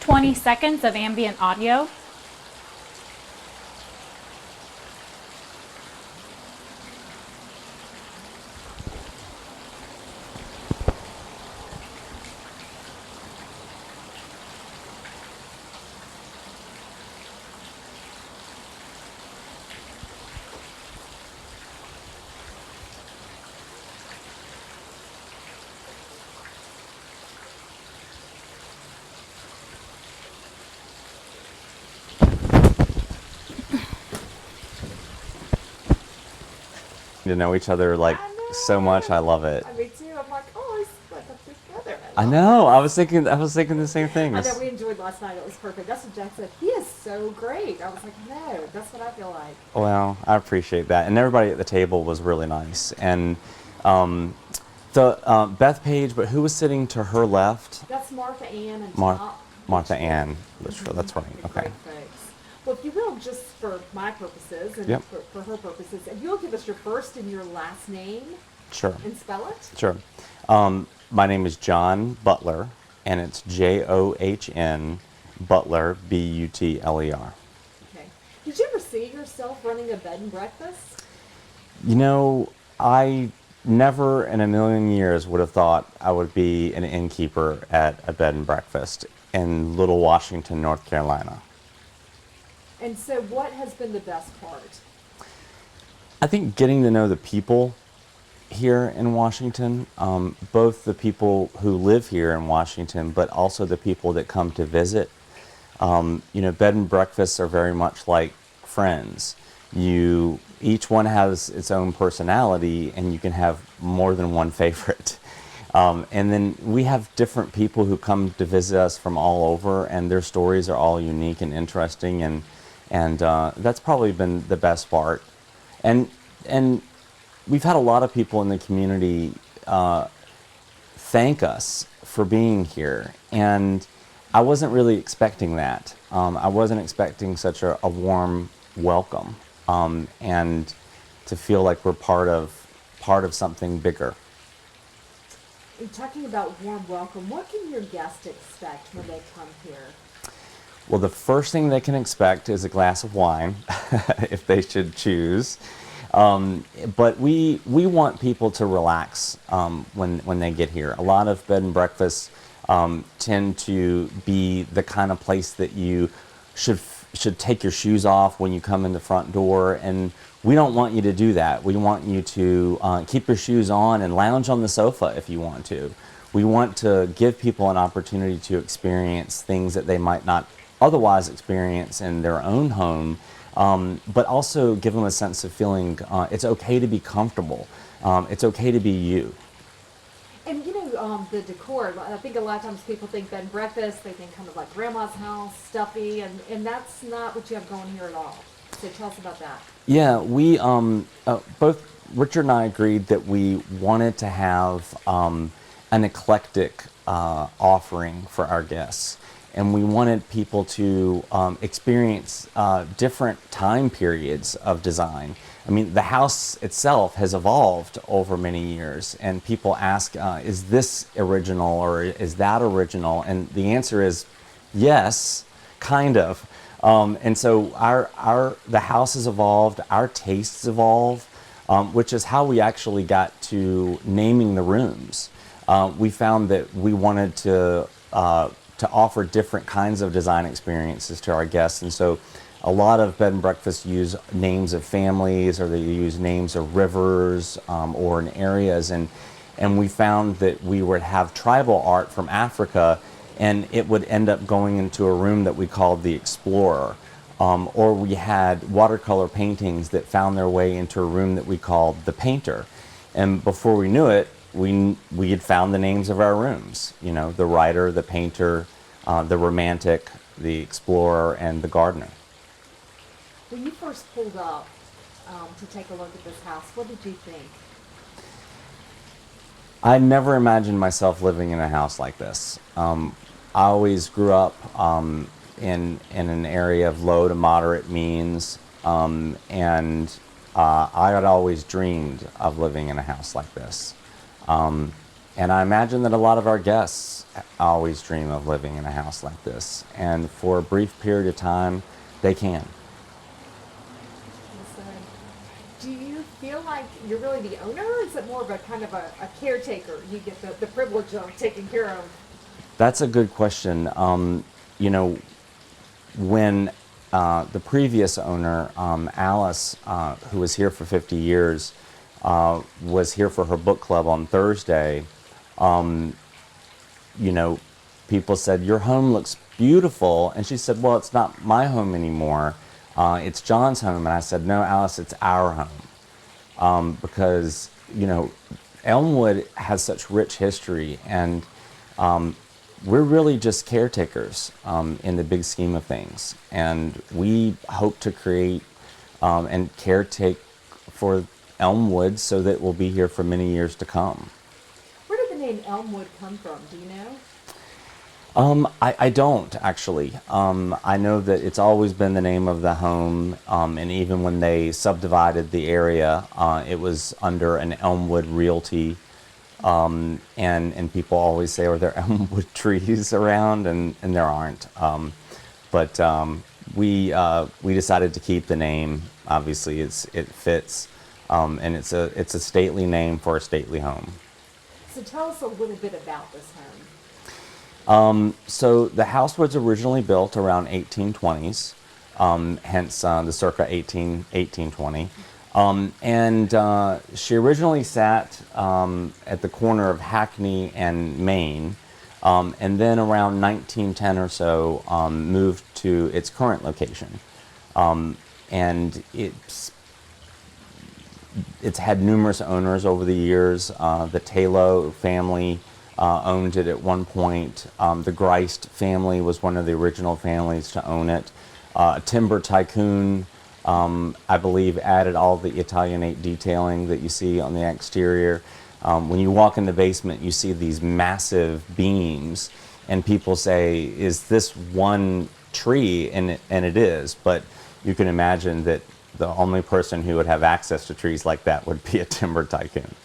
20 seconds of ambient audio. To know each other like so much. I love it. Me too. I'm like, oh, let's put this together. I know. I was thinking the same thing. I know we enjoyed last night. It was perfect. That's what Jack said. He is so great. I was like, no, that's what I feel like. Well, I appreciate that, and everybody at the table was really nice. And Beth Page, but who was sitting to her left? That's Martha Ann and Martha Ann. That's right. Okay. Great folks. Well, if you will, just for my purposes and for her purposes, if you'll give us your first and your last name. Sure. And spell it. Sure. My name is John Butler, and it's John Butler, Butler. Okay. Did you ever see yourself running a bed and breakfast? You know, I never in a million years would have thought I would be an innkeeper at a bed and breakfast in Little Washington, North Carolina. And so what has been the best part? I think getting to know the people here in Washington, both the people who live here in Washington, but also the people that come to visit. You know, bed and breakfasts are very much like friends. Each one has its own personality, and you can have more than one favorite. And then we have different people who come to visit us from all over, and their stories are all unique and interesting, and that's probably been the best part. And we've had a lot of people in the community thank us for being here, and I wasn't really expecting that. I wasn't expecting such a warm welcome, and to feel like we're part of something bigger. And talking about warm welcome, what can your guests expect when they come here? Well, the first thing they can expect is a glass of wine, if they should choose. But we want people to relax when they get here. A lot of bed and breakfasts tend to be the kind of place that you should take your shoes off when you come in the front door, and we don't want you to do that. We want you to keep your shoes on and lounge on the sofa if you want to. We want to give people an opportunity to experience things that they might not otherwise experience in their own home, but also give them a sense of feeling it's okay to be comfortable. It's okay to be you. And you know, the decor, I think a lot of times people think bed and breakfast, they think kind of like grandma's house, stuffy, and that's not what you have going here at all. So tell us about that. Yeah, we both Richard and I agreed that we wanted to have an eclectic offering for our guests. And we wanted people to experience different time periods of design. I mean, the house itself has evolved over many years, and people ask, is this original or is that original? And the answer is yes, kind of. And so the house has evolved, our tastes evolve, which is how we actually got to naming the rooms. We found that we wanted to offer different kinds of design experiences to our guests. And so a lot of bed and breakfasts use names of families, or they use names of rivers or in areas. And we found that we would have tribal art from Africa, and it would end up going into a room that we called the Explorer. Or we had watercolor paintings that found their way into a room that we called the Painter. And before we knew it, we had found the names of our rooms, you know, the Writer, the Painter, the Romantic, the Explorer, and the Gardener. When you first pulled up to take a look at this house, what did you think? I never imagined myself living in a house like this. I always grew up in an area of low to moderate means, and I had always dreamed of living in a house like this. And I imagine that a lot of our guests always dream of living in a house like this. And for a brief period of time, they can. So, do you feel like you're really the owner, or is it more of a kind of a caretaker? You get the privilege of taking care of. That's a good question. You know, when the previous owner, Alice, who was here for 50 years, was here for her book club on Thursday, you know, people said, "Your home looks beautiful." And she said, "Well, it's not my home anymore. It's John's home." And I said, "No, Alice, it's our home." Because, you know, Elmwood has such rich history, and we're really just caretakers in the big scheme of things. And we hope to create and caretake for Elmwood so that we'll be here for many years to come. Where did the name Elmwood come from? Do you know? I don't actually. I know that it's always been the name of the home, and even when they subdivided the area, it was under an Elmwood Realty. And people always say, "Are there Elmwood trees around?" And there aren't. But we decided to keep the name. Obviously, it fits, and it's a stately name for a stately home. So tell us a little bit about this home. So the house was originally built around 1820s, hence the circa 1820. And she originally sat at the corner of Hackney and Main, and then around 1910 or so moved to its current location. And it's had numerous owners over the years. The Taylor family owned it at one point. The Greist family was one of the original families to own it. A timber tycoon, I believe, added all the Italianate detailing that you see on the exterior. When you walk in the basement, you see these massive beams, and people say, "Is this one tree?" And it is, but you can imagine that the only person who would have access to trees like that would be a timber tycoon.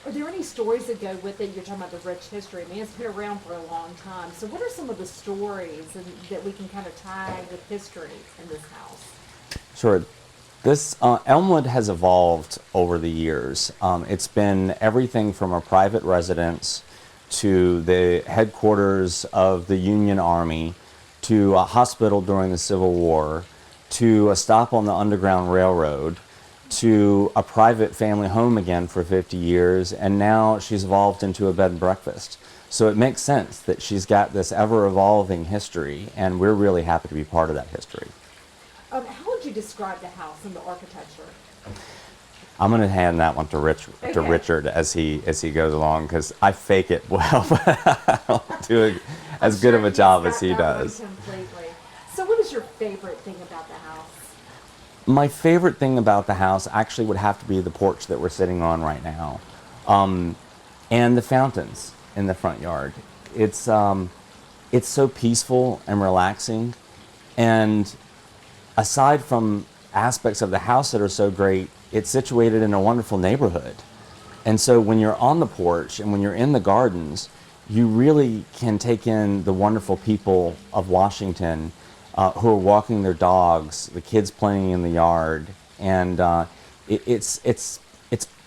Are there any stories that go with it? You're talking about the rich history. I mean, it's been around for a long time. So what are some of the stories that we can kind of tie with history in this house? Sure. This Elmwood has evolved over the years. It's been everything from a private residence to the headquarters of the Union Army to a hospital during the Civil War to a stop on the Underground Railroad to a private family home again for 50 years, and now she's evolved into a bed and breakfast. So it makes sense that she's got this ever-evolving history, and we're really happy to be part of that history. How would you describe the house and the architecture? I'm going to hand that one to Okay. Richard as he goes along, because I fake it well, but I don't do as good of a job as he does. Completely. So what is your favorite thing about the house? My favorite thing about the house actually would have to be the porch that we're sitting on right now, and the fountains in the front yard. It's so peaceful and relaxing, and aside from aspects of the house that are so great, it's situated in a wonderful neighborhood. And so when you're on the porch and when you're in the gardens, you really can take in the wonderful people of Washington who are walking their dogs, the kids playing in the yard, and it's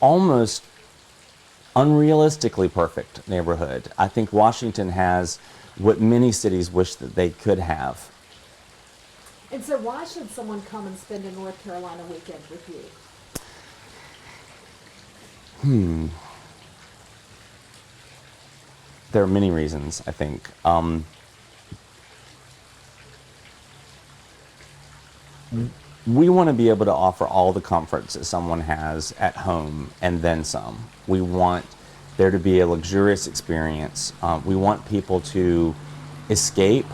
almost unrealistically perfect neighborhood. I think Washington has what many cities wish that they could have. And so why should someone come and spend a North Carolina weekend with you? There are many reasons, I think. We want to be able to offer all the comforts that someone has at home and then some. We want there to be a luxurious experience. We want people to escape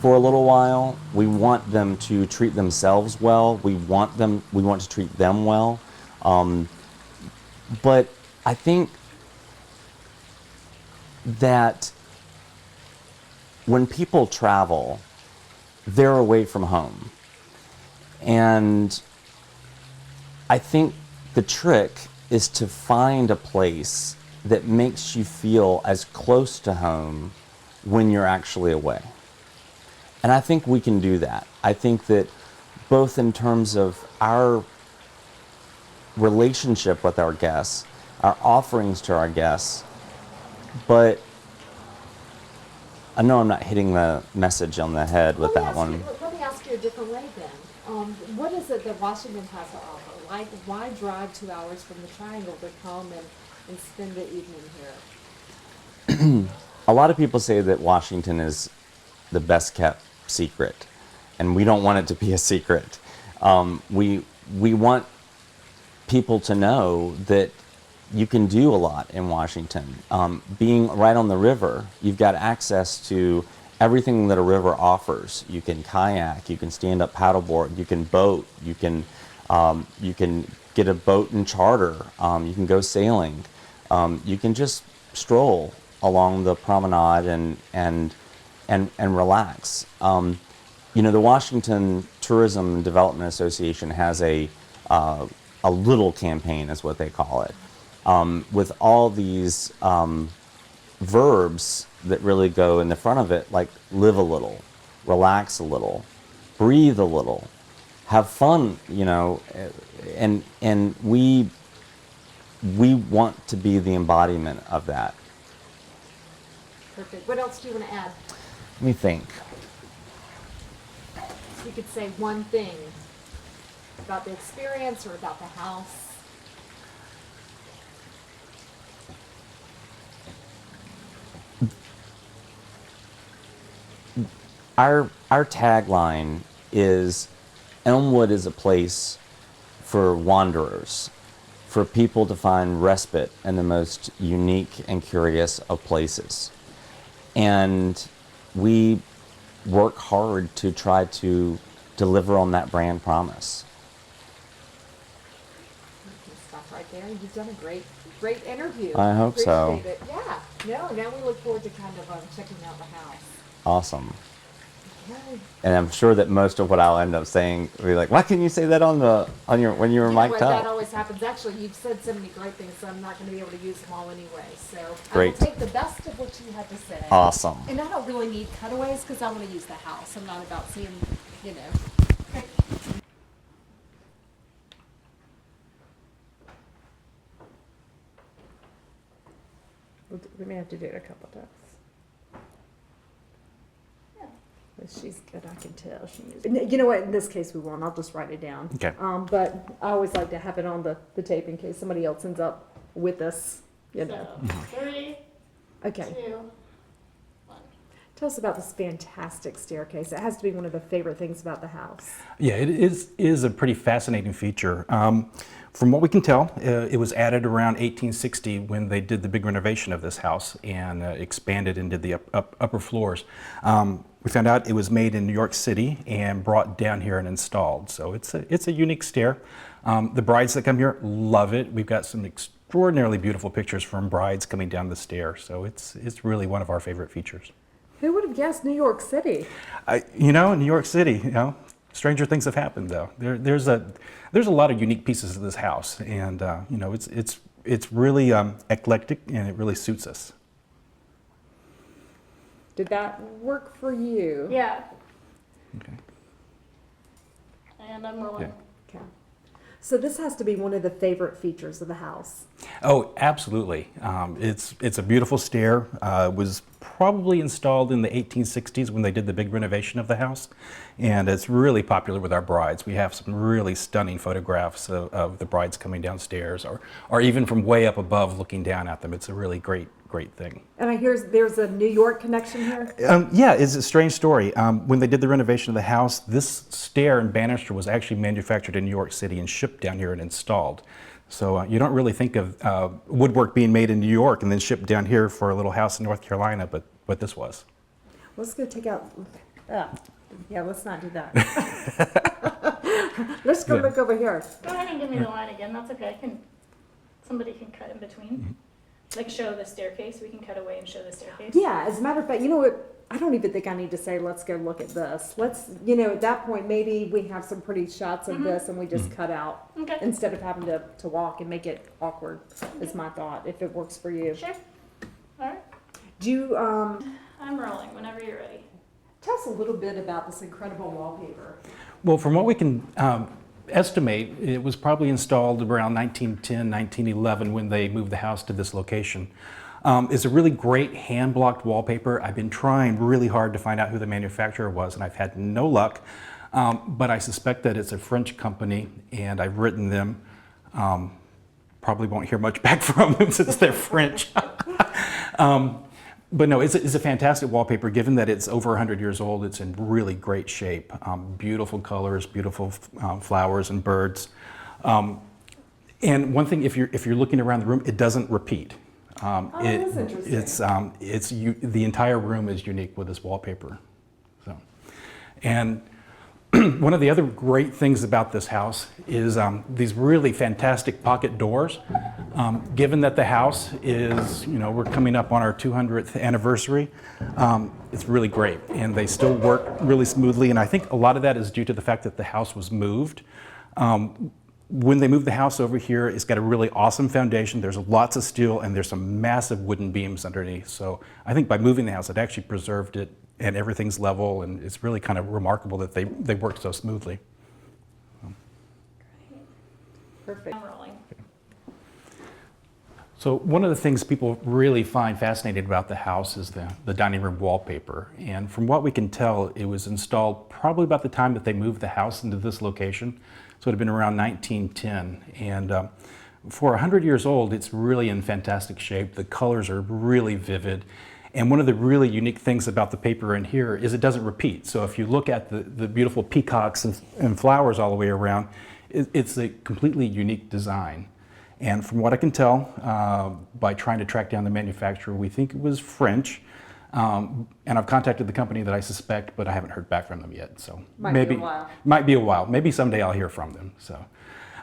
for a little while. We want them to treat themselves well. We want to treat them well. But I think that when people travel, they're away from home. And I think the trick is to find a place that makes you feel as close to home when you're actually away. And I think we can do that. I think that both in terms of our relationship with our guests, our offerings to our guests, but I know I'm not hitting the message on the head with that one. Let me ask you a different way then. What is it that Washington has to offer? Why drive 2 hours from the Triangle to come and spend the evening here? A lot of people say that Washington is the best kept secret, and we don't want it to be a secret. We want people to know that you can do a lot in Washington. Being right on the river, you've got access to everything that a river offers. You can kayak, you can stand up paddleboard, you can boat, you can get a boat and charter, you can go sailing, you can just stroll along the promenade and relax. The Washington Tourism and Development Association has a little campaign, is what they call it, with all these verbs that really go in the front of it, like live a little, relax a little, breathe a little, have fun, and we want to be the embodiment of that. Perfect. What else do you want to add? Let me think. You could say one thing about the experience or about the house. Our tagline is Elmwood is a place for wanderers, for people to find respite in the most unique and curious of places. And we work hard to try to deliver on that brand promise. You can stop right there. You've done a great interview. I hope so. Appreciate it. Yeah. Now we look forward to kind of checking out the house. Awesome. Okay. And I'm sure that most of what I'll end up saying will be like, why couldn't you say that when you were mic'd That up? always happens. Actually, you've said so many great things, so I'm not going to be able to use them all anyway. So Great. I will take the best of what you had to say. Awesome. And I don't really need cutaways because I want to use the house. I'm not about seeing, Okay. We may have to do it a couple times. But she's good, I can tell. You know what, in this case we won't, I'll just write it down. Okay. But I always like to have it on the tape in case somebody else ends up with us, So, 3, Okay, 2, 1. tell us about this fantastic staircase. It has to be one of the favorite things about the house. Yeah, it is a pretty fascinating feature. From what we can tell, it was added around 1860 when they did the big renovation of this house and expanded into the upper floors. We found out it was made in New York City and brought down here and installed. So it's a unique stair. The brides that come here love it. We've got some extraordinarily beautiful pictures from brides coming down the stair. So it's really one of our favorite features. Who would have guessed New York City? New York City, stranger things have happened though. There's a lot of unique pieces of this house, and it's really eclectic and it really suits us. Did that work for you? Yeah, Okay. and I'm rolling. Yeah. Okay. So this has to be one of the favorite features of the house. Oh, absolutely. It's a beautiful stair. It was probably installed in the 1860s when they did the big renovation of the house, and it's really popular with our brides. We have some really stunning photographs of the brides coming downstairs, or even from way up above looking down at them. It's a really great thing. And I hear there's a New York connection here? Yeah, it's a strange story. When they did the renovation of the house, this stair and banister was actually manufactured in New York City and shipped down here and installed. So you don't really think of woodwork being made in New York and then shipped down here for a little house in North Carolina, but this was. Let's go take out, yeah, let's not do that. Let's go look over here. Go ahead and give me the line again. That's okay. Somebody can cut in between. like show the staircase? We can cut away and show the staircase. Yeah, as a matter of fact, you know what? I don't even think I need to say, let's go look at this. Let's, you know, at that point, maybe we have some pretty shots of this and we just cut out Okay. instead of having to walk and make it awkward, is my thought, if it works for you. Sure. All right. Do you, I'm rolling whenever you're ready. tell us a little bit about this incredible wallpaper. Well, from what we can estimate, it was probably installed around 1910, 1911 when they moved the house to this location. It's a really great hand-blocked wallpaper. I've been trying really hard to find out who the manufacturer was, and I've had no luck. But I suspect that it's a French company, and I've written them. Probably won't hear much back from them since they're French. But no, it's a fantastic wallpaper. Given that it's over 100 years old, it's in really great shape. Beautiful colors, beautiful flowers and birds. And one thing, if you're looking around the room, it doesn't repeat. That's interesting. The entire room is unique with this wallpaper. So, and one of the other great things about this house is these really fantastic pocket doors. Given that the house is, you know, we're coming up on our 200th anniversary, it's really great, and they still work really smoothly. And I think a lot of that is due to the fact that the house was moved. When they moved the house over here, it's got a really awesome foundation. There's lots of steel, and there's some massive wooden beams underneath. So I think by moving the house, it actually preserved it, and everything's level, and it's really kind of remarkable that they worked so smoothly. Perfect. I'm rolling. So one of the things people really find fascinating about the house is the dining room wallpaper. And from what we can tell, it was installed probably about the time that they moved the house into this location. So it had been around 1910. And for 100 years old, it's really in fantastic shape. The colors are really vivid. And one of the really unique things about the paper in here is it doesn't repeat. So if you look at the beautiful peacocks and flowers all the way around, it's a completely unique design. And from what I can tell, by trying to track down the manufacturer, we think it was French. And I've contacted the company that I suspect, but I haven't heard back from them yet. So Might be a while. Might be a while. Maybe someday I'll hear from them. So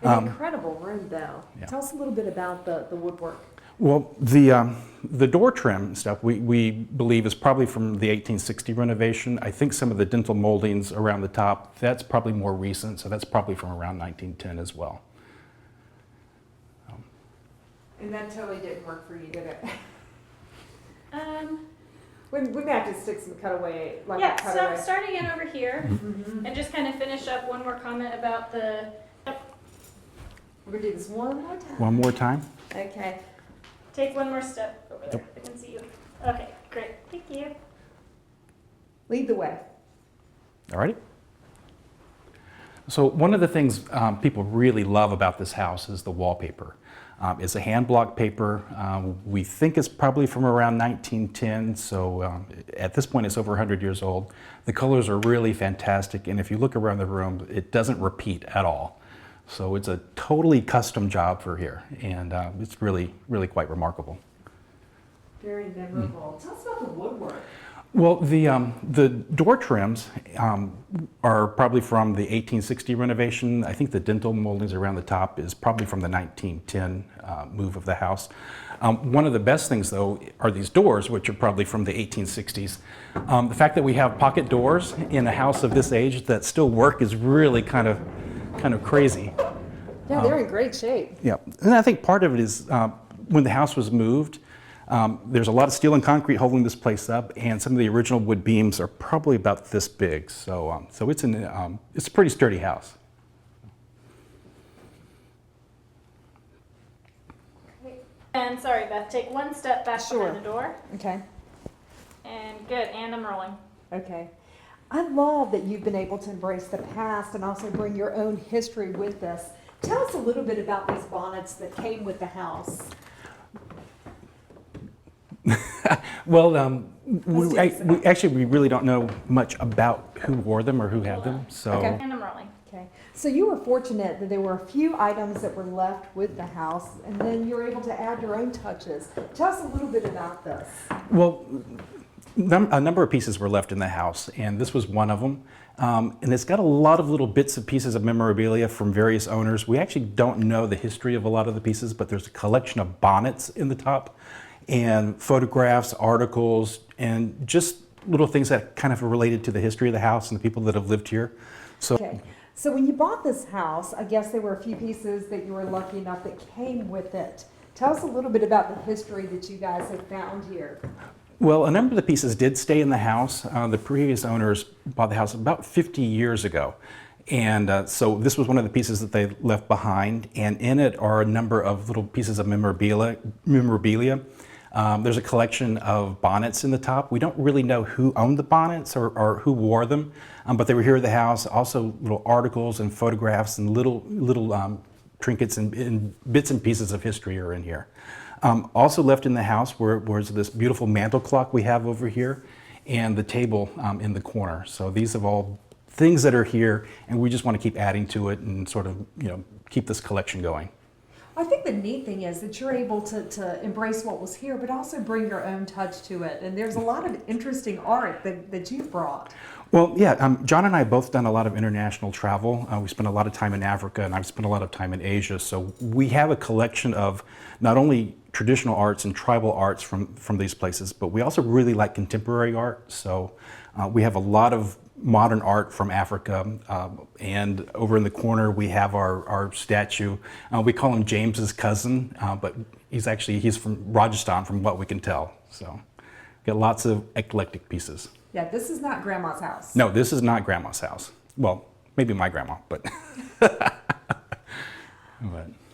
An incredible room, though. Yeah. Tell us a little bit about the woodwork. well, the door trim stuff we believe is probably from the 1860 renovation. I think some of the dental moldings around the top, that's probably more recent. So that's probably from around 1910 as well. And that totally didn't work for you, did it? Um, We may have to stick some cutaway, like yeah, a so cutaway. start again over here Mhm. and just kind of finish up one more comment about the, We're gonna do this one more time. One more time. Okay. take one more step over there. I can see you. Okay, great. Thank you. Lead the way. All righty. So one of the things people really love about this house is the wallpaper. It's a hand-blocked paper. We think it's probably from around 1910, so at this point it's over 100 years old. The colors are really fantastic, and if you look around the room, it doesn't repeat at all. So it's a totally custom job for here, and it's really, really quite remarkable. Very memorable. Tell us about the woodwork. Well, the door trims are probably from the 1860 renovation. I think the dental moldings around the top is probably from the 1910 move of the house. One of the best things, though, are these doors, which are probably from the 1860s. The fact that we have pocket doors in a house of this age that still work is really kind of crazy. Yeah, they're in great shape. Yeah, and I think part of it is when the house was moved, there's a lot of steel and concrete holding this place up, and some of the original wood beams are probably about this big. So, so it's a pretty sturdy house. And sorry, Beth, take one step back Sure. behind the door. Okay. And good, and I'm rolling. Okay. I love that you've been able to embrace the past and also bring your own history with this. Tell us a little bit about these bonnets that came with the house. Well, Let's do this. we really don't know much about who wore them or who had them. So, Okay. And I'm rolling. Okay. So you were fortunate that there were a few items that were left with the house, and then you were able to add your own touches. Tell us a little bit about this. well, A number of pieces were left in the house, and this was one of them. And it's got a lot of little bits and pieces of memorabilia from various owners. We actually don't know the history of a lot of the pieces, but there's a collection of bonnets in the top, and photographs, articles, and just little things that kind of are related to the history of the house and the people that have lived here. So, Okay, so when you bought this house, I guess there were a few pieces that you were lucky enough that came with it. Tell us a little bit about the history that you guys have found here. well, a number of the pieces did stay in the house. The previous owners bought the house about 50 years ago. And so this was one of the pieces that they left behind. And in it are a number of little pieces of memorabilia. There's a collection of bonnets in the top. We don't really know who owned the bonnets or who wore them, but they were here at the house. Also little articles and photographs and little trinkets and bits and pieces of history are in here. Also left in the house was this beautiful mantel clock we have over here and the table in the corner. So these are all things that are here, and we just want to keep adding to it and sort of, keep this collection going. I think the neat thing is that you're able to embrace what was here, but also bring your own touch to it. And there's a lot of interesting art that you've brought. Well, yeah, John and I both done a lot of international travel. We spent a lot of time in Africa, and I've spent a lot of time in Asia. So we have a collection of not only traditional arts and tribal arts from these places, but we also really like contemporary art. So we have a lot of modern art from Africa, and over in the corner we have our statue. We call him James's cousin, but he's from Rajasthan from what we can tell. So got lots of eclectic pieces. Yeah, this is not Grandma's house. No, this is not Grandma's house. Well, maybe my grandma, but. But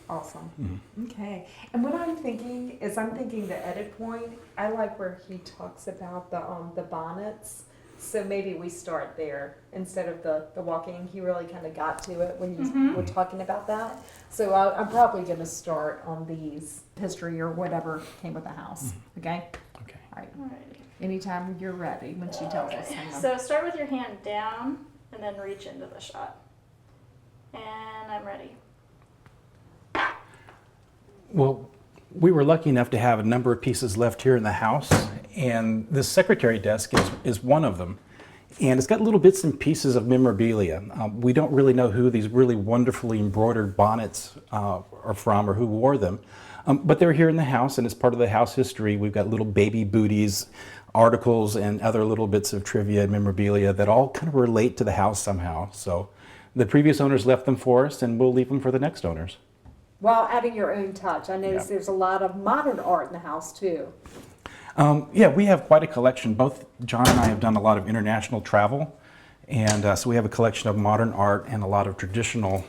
Awesome. Mm-hmm. Okay. And what I'm thinking the edit point. I like where he talks about the bonnets. So maybe we start there instead of the walking. He really kind of got to it when you were talking about that. So I'm probably going to start on these history or whatever came with the house. Okay? okay. All right. Alrighty. Anytime you're ready when she tells us. Hang on. So start with your hand down and then reach into the shot. And I'm ready. Well, we were lucky enough to have a number of pieces left here in the house, and this secretary desk is one of them. And it's got little bits and pieces of memorabilia. We don't really know who these really wonderfully embroidered bonnets are from or who wore them, but they're here in the house, and it's part of the house history. We've got little baby booties, articles, and other little bits of trivia and memorabilia that all kind of relate to the house somehow. So the previous owners left them for us, and we'll leave them for the next owners. While adding your own touch. I noticed there's a lot of modern art in the house too. Yeah, we have quite a collection. Both John and I have done a lot of international travel, and so we have a collection of modern art and a lot of traditional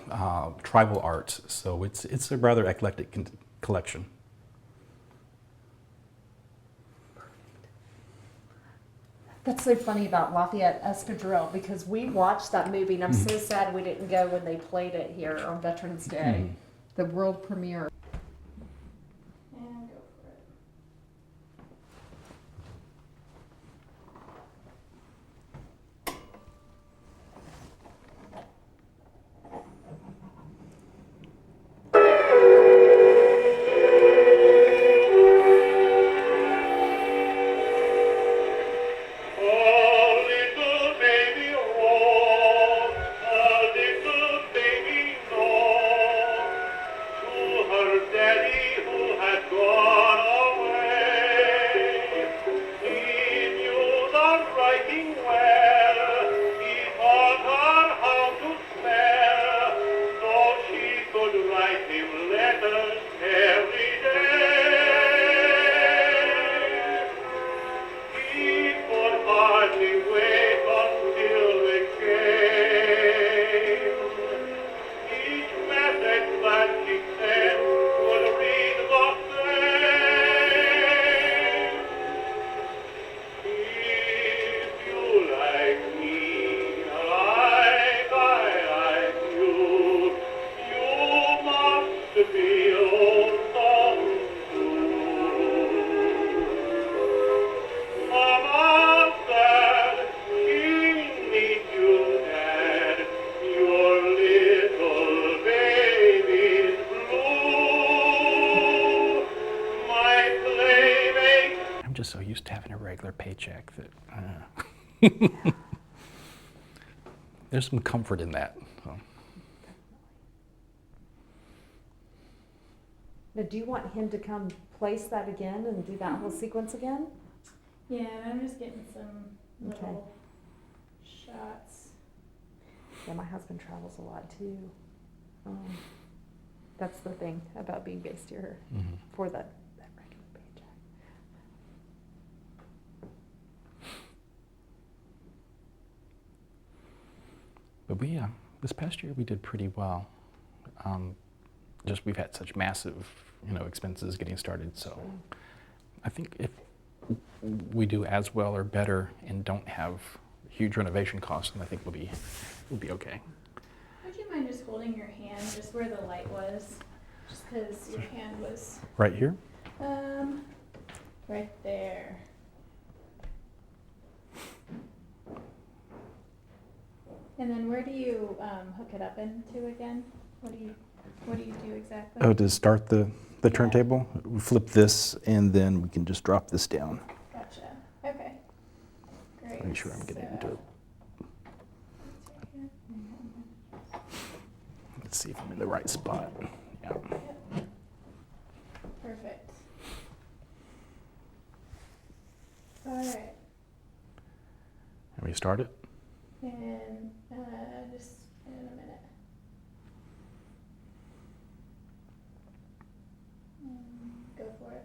tribal arts. So it's a rather eclectic collection. That's so funny about Lafayette Escadrille because we watched that movie and I'm so sad we didn't go when they played it here on Veterans Day, the world premiere. And go for it. I'm just so used to having a regular paycheck that there's some comfort in that. So. Now, do you want him to come place that again and do that whole sequence again? Yeah, and I'm just getting some Okay. little shots. Yeah, my husband travels a lot too. That's the thing about being based here for that regular paycheck. But we, this past year, we did pretty well. Just we've had such massive, expenses getting started. So I think if we do as well or better and don't have huge renovation costs, then I think we'll be okay. Would you mind just holding your hand just where the light was? Just because your hand was, Right here? right there. And then where do you hook it up into again? What do you do exactly? Oh, to start the turntable, we flip this and then we can just drop this down. Gotcha. Okay. Great. Make sure I'm getting into it. Let's see if I'm in the right spot. Yeah. Yep. Perfect. All right. And we start it? And just in a minute. Go for it.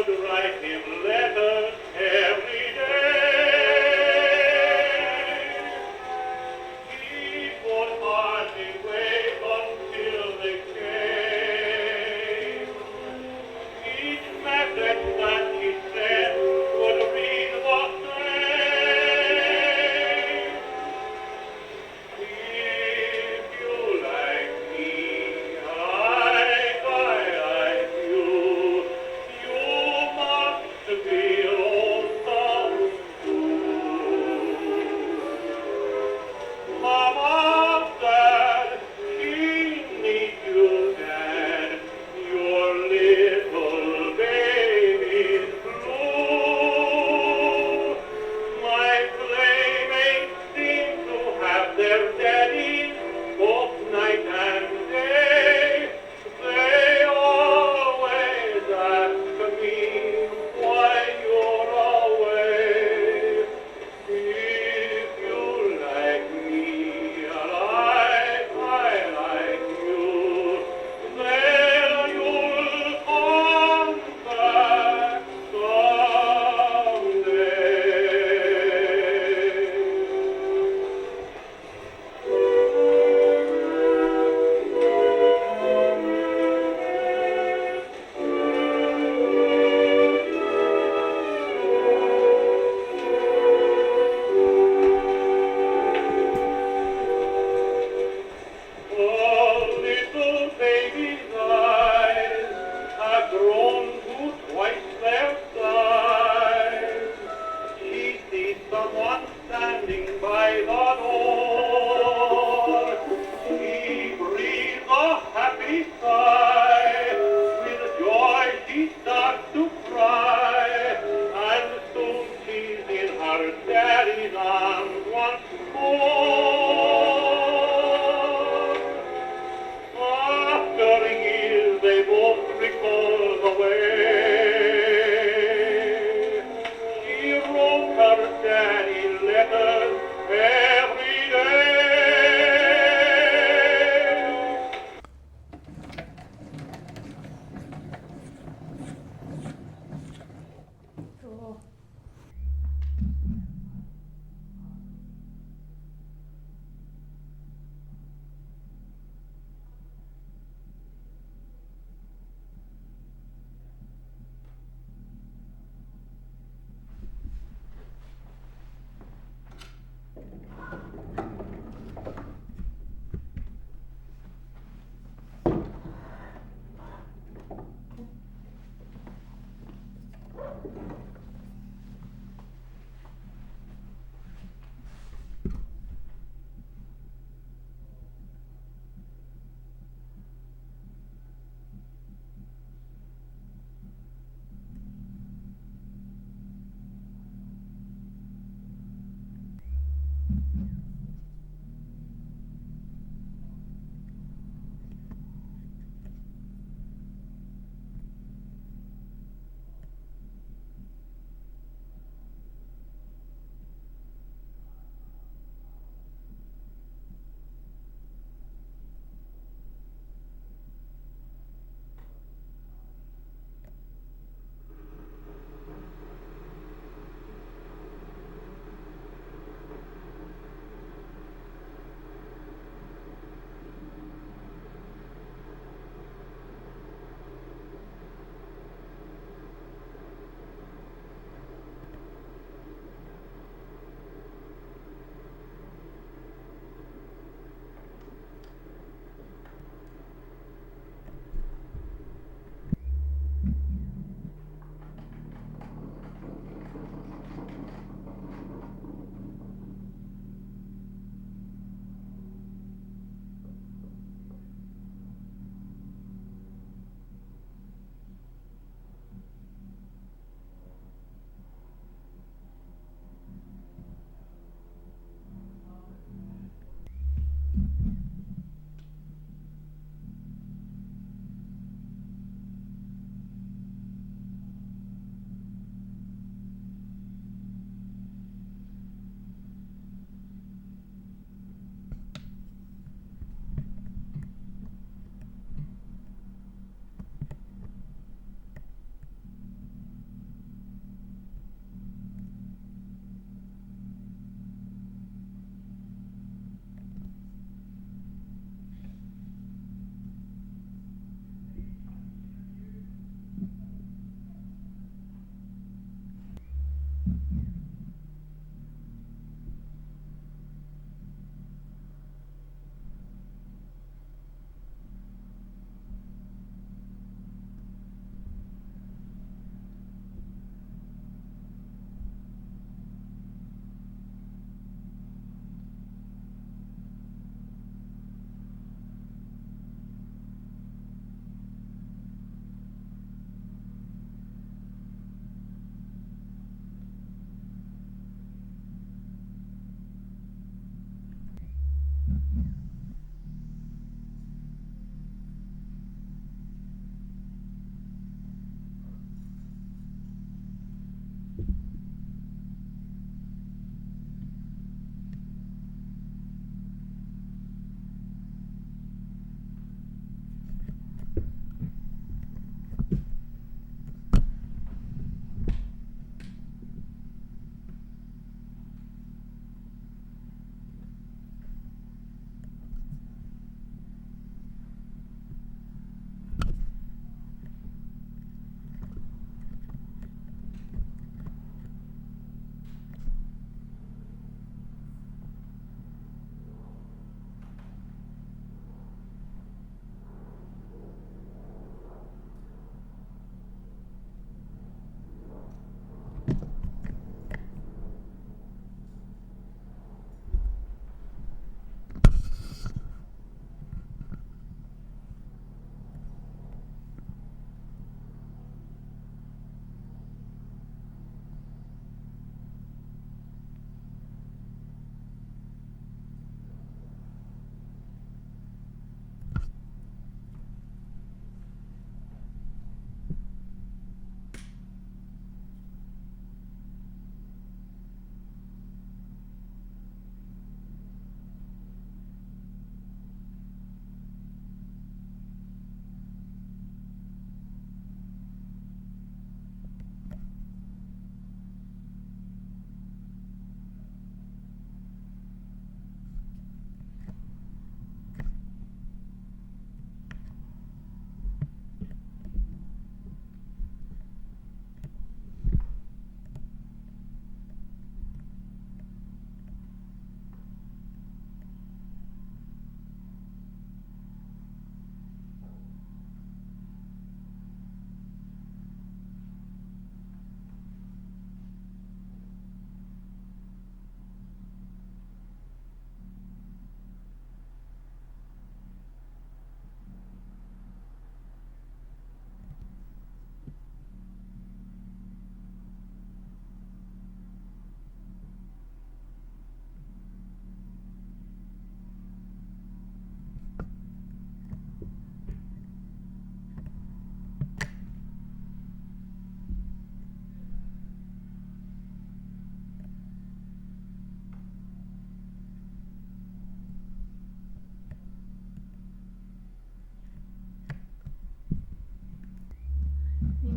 Write him letters every day. He would hardly wait until they came. Each message that he sent would read the same. If you like me, I like you. You must be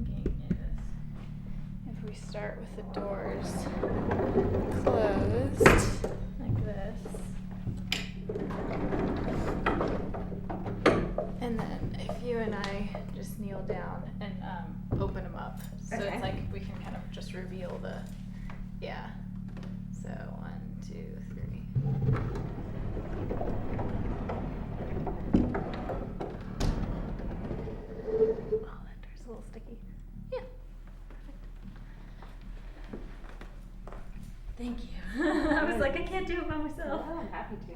thinking is if we start with the doors closed like this, and then if you and I just kneel down and open them up, so Okay. it's like we can kind of just reveal the, yeah. So 1, 2, 3. Oh, that door's a little sticky. Yeah. Perfect. Thank you. I was like, I can't do it by myself. Oh, I'm happy to.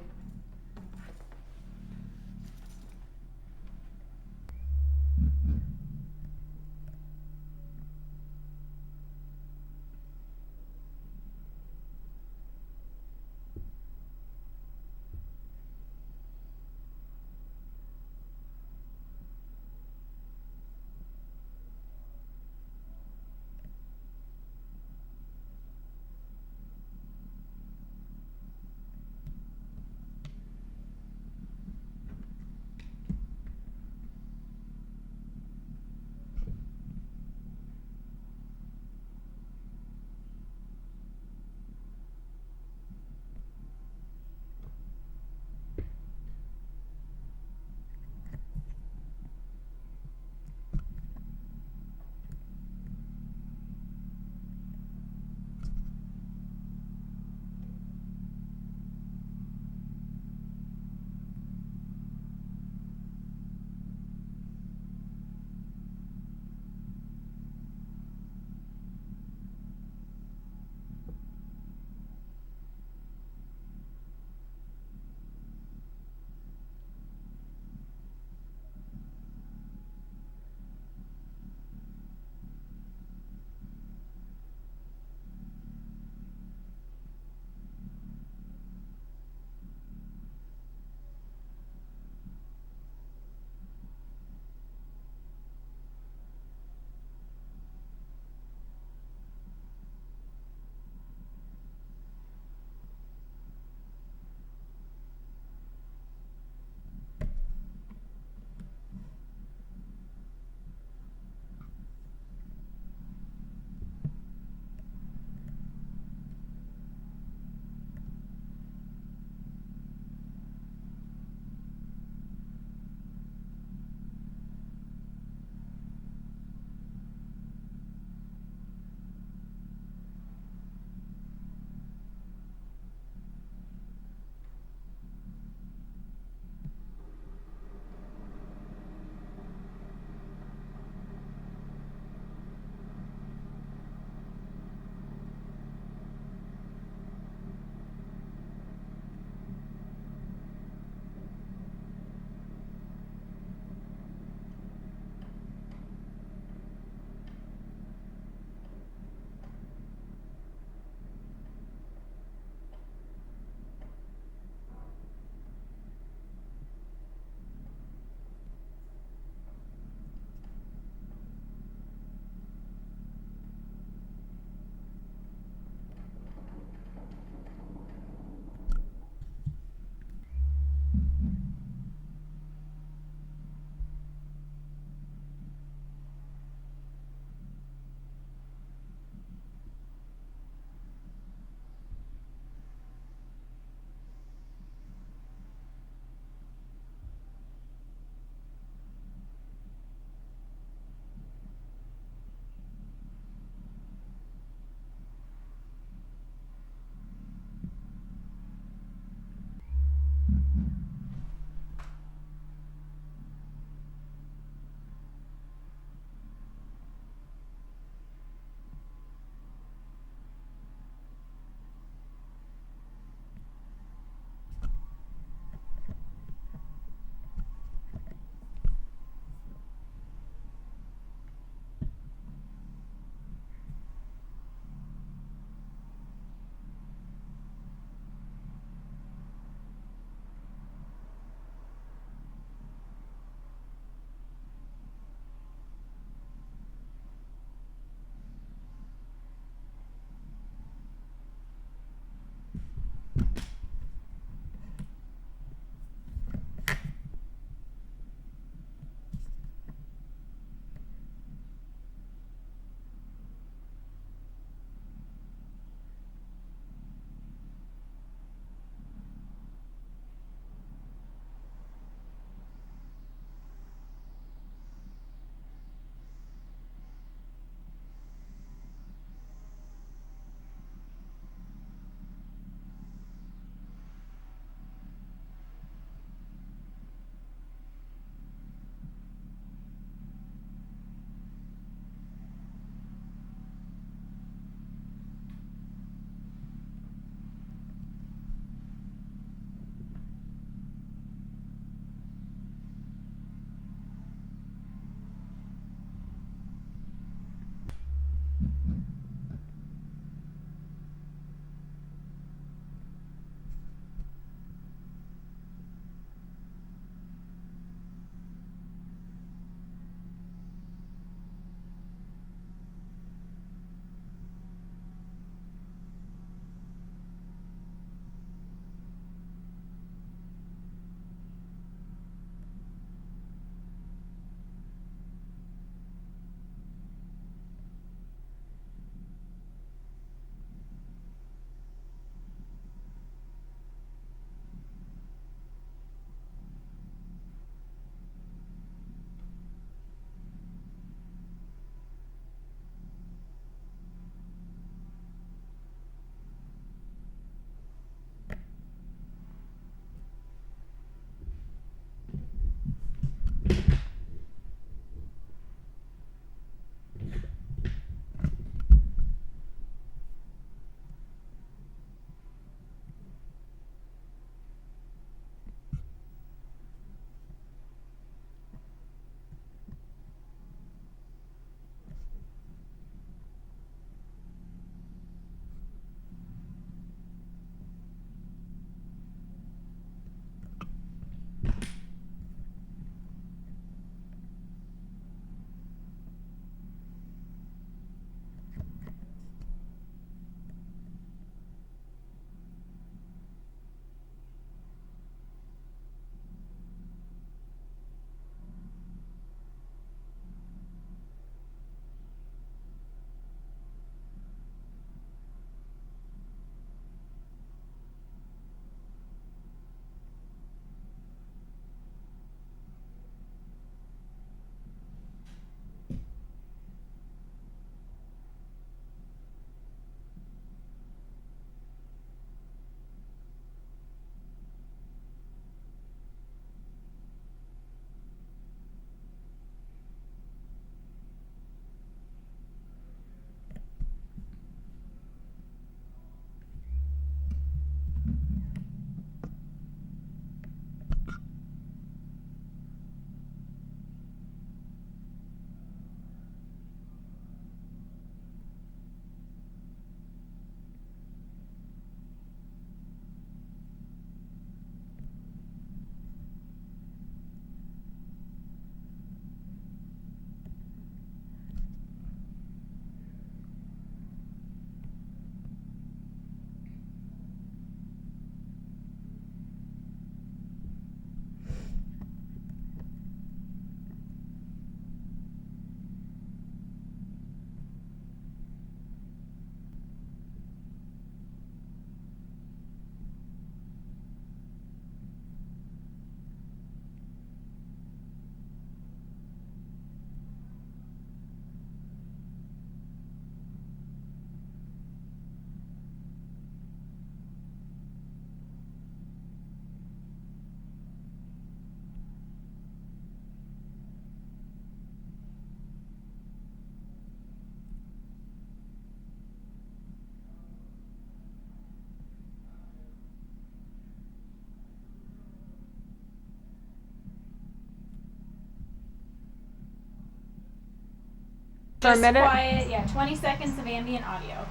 For a Just minute? quiet, yeah, 20 seconds of ambient audio.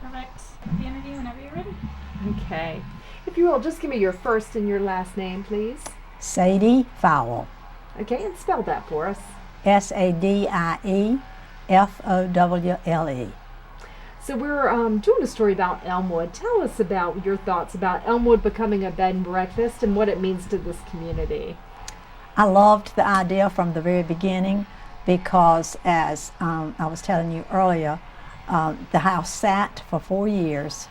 Perfect. The interview whenever you're ready. Okay. If you will, just give me your first and your last name, please. Sadie Fowle. Okay, and spell that for us. SADIEFOWLE. So we're doing a story about Elmwood. Tell us about your thoughts about Elmwood becoming a bed and breakfast and what it means to this community. I loved the idea from the very beginning because, as I was telling you earlier, the house sat for 4 years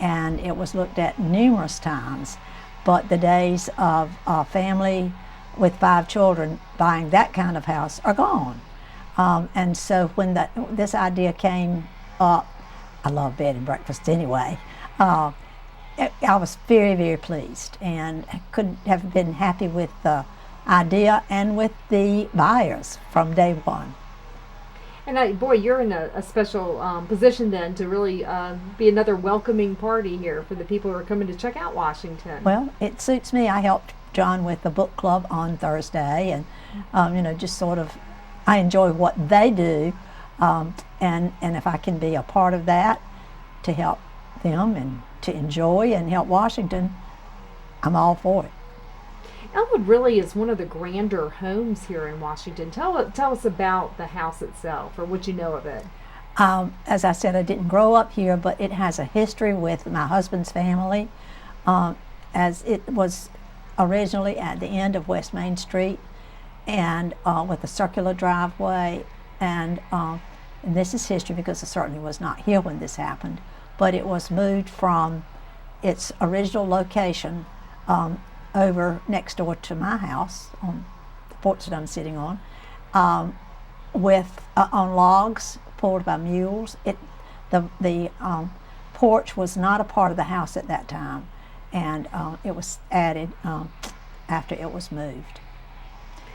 and it was looked at numerous times. But the days of a family with 5 children buying that kind of house are gone. And so when this idea came up, I love bed and breakfast anyway. I was very, very pleased and couldn't have been happy with the idea and with the buyers from day one. And boy, you're in a special position then to really be another welcoming party here for the people who are coming to check out Washington. Well, it suits me. I helped John with the book club on Thursday, and just sort of, I enjoy what they do, and if I can be a part of that to help them and to enjoy and help Washington, I'm all for it. Elmwood really is one of the grander homes here in Washington. Tell us about the house itself or what you know of it. As I said, I didn't grow up here, but it has a history with my husband's family, as it was originally at the end of West Main Street and with a circular driveway. And this is history because I certainly was not here when this happened, but it was moved from its original location over next door to my house on the porch that I'm sitting on, with on logs pulled by mules. The porch was not a part of the house at that time, and it was added after it was moved.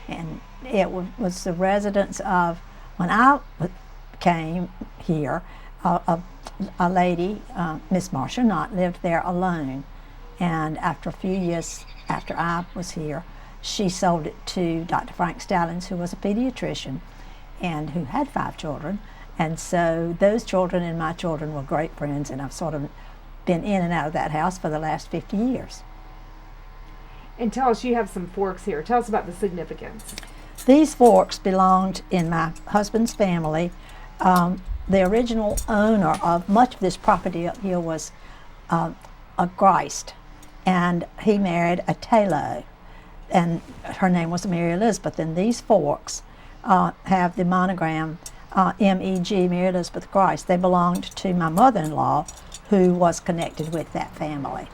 And it was the residence of, when I came here, a lady, Miss Marcia Knott, lived there alone. And after a few years after I was here, she sold it to Dr. Frank Stallings, who was a pediatrician and who had 5 children. And so those children and my children were great friends, and I've sort of been in and out of that house for the last 50 years. And tell us, you have some forks here. Tell us about the significance. These forks belonged in my husband's family. The original owner of much of this property up here was a Grist, and he married a Taylor, and her name was Mary Elizabeth. And these forks have the monogram M.E.G., Mary Elizabeth Grist. They belonged to my mother-in-law, who was connected with that family.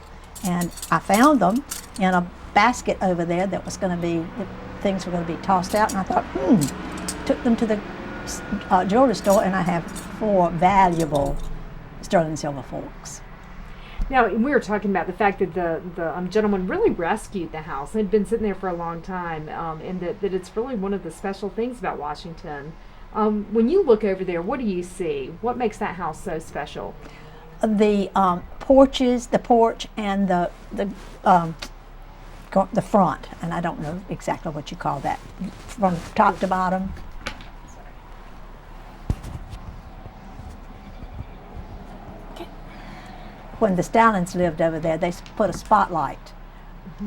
And I found them in a basket over there that was going to be, things were going to be tossed out, and I thought, took them to the jewelry store, and I have 4 valuable sterling silver forks. Now, we were talking about the fact that the gentleman really rescued the house. It had been sitting there for a long time, and that it's really one of the special things about Washington. When you look over there, what do you see? What makes that house so special? The porches, the porch, and the front, and I don't know exactly what you call that, from top to bottom. When the Stallings lived over there, they put a spotlight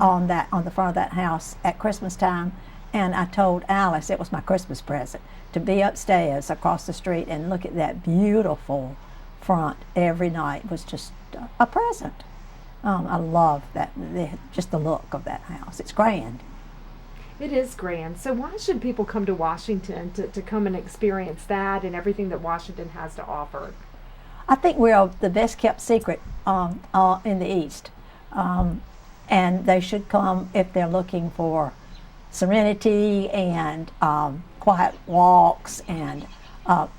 on the front of that house at Christmas time, and I told Alice, it was my Christmas present, to be upstairs across the street and look at that beautiful front every night. Was just a present. I love that, just the look of that house. It's grand. It is grand. So why should people come to Washington to come and experience that and everything that Washington has to offer? I think we're the best kept secret in the East, and they should come if they're looking for serenity and quiet walks and a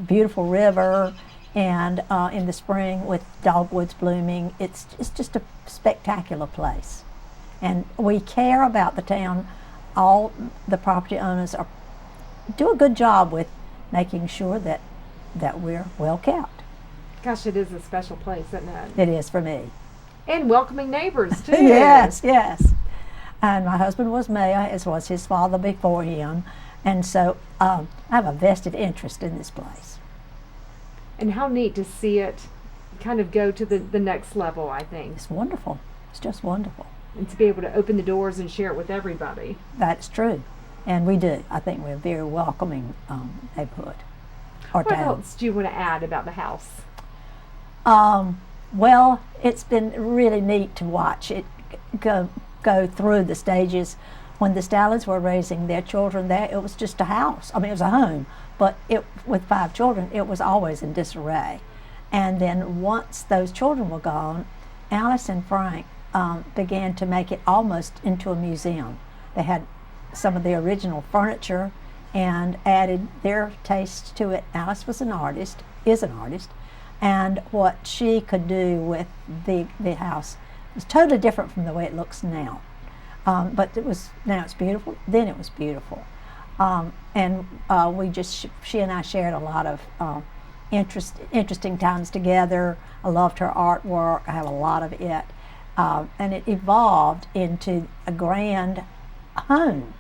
beautiful river, and in the spring with dogwoods blooming. It's just a spectacular place. And we care about the town. All the property owners do a good job with making sure that we're well kept. Gosh, it is a special place, isn't it? It is for me. And welcoming neighbors too. Yes, yes. And my husband was mayor, as was his father before him. And so I have a vested interest in this place. And how neat to see it kind of go to the next level, I think. It's wonderful. It's just wonderful. And to be able to open the doors and share it with everybody. That's true. And we do. I think we're a very welcoming neighborhood or What town. else do you want to add about the house? Well, it's been really neat to watch it go through the stages. When the Stalins were raising their children there, it was just a house. I mean, it was a home, but with 5 children, it was always in disarray. And then once those children were gone, Alice and Frank began to make it almost into a museum. They had some of the original furniture and added their taste to it. Alice was an artist, is an artist, and what she could do with the house was totally different from the way it looks now. But now it's beautiful. Then it was beautiful, and she and I shared a lot of interesting times together. I loved her artwork. I have a lot of it, and it evolved into a grand home.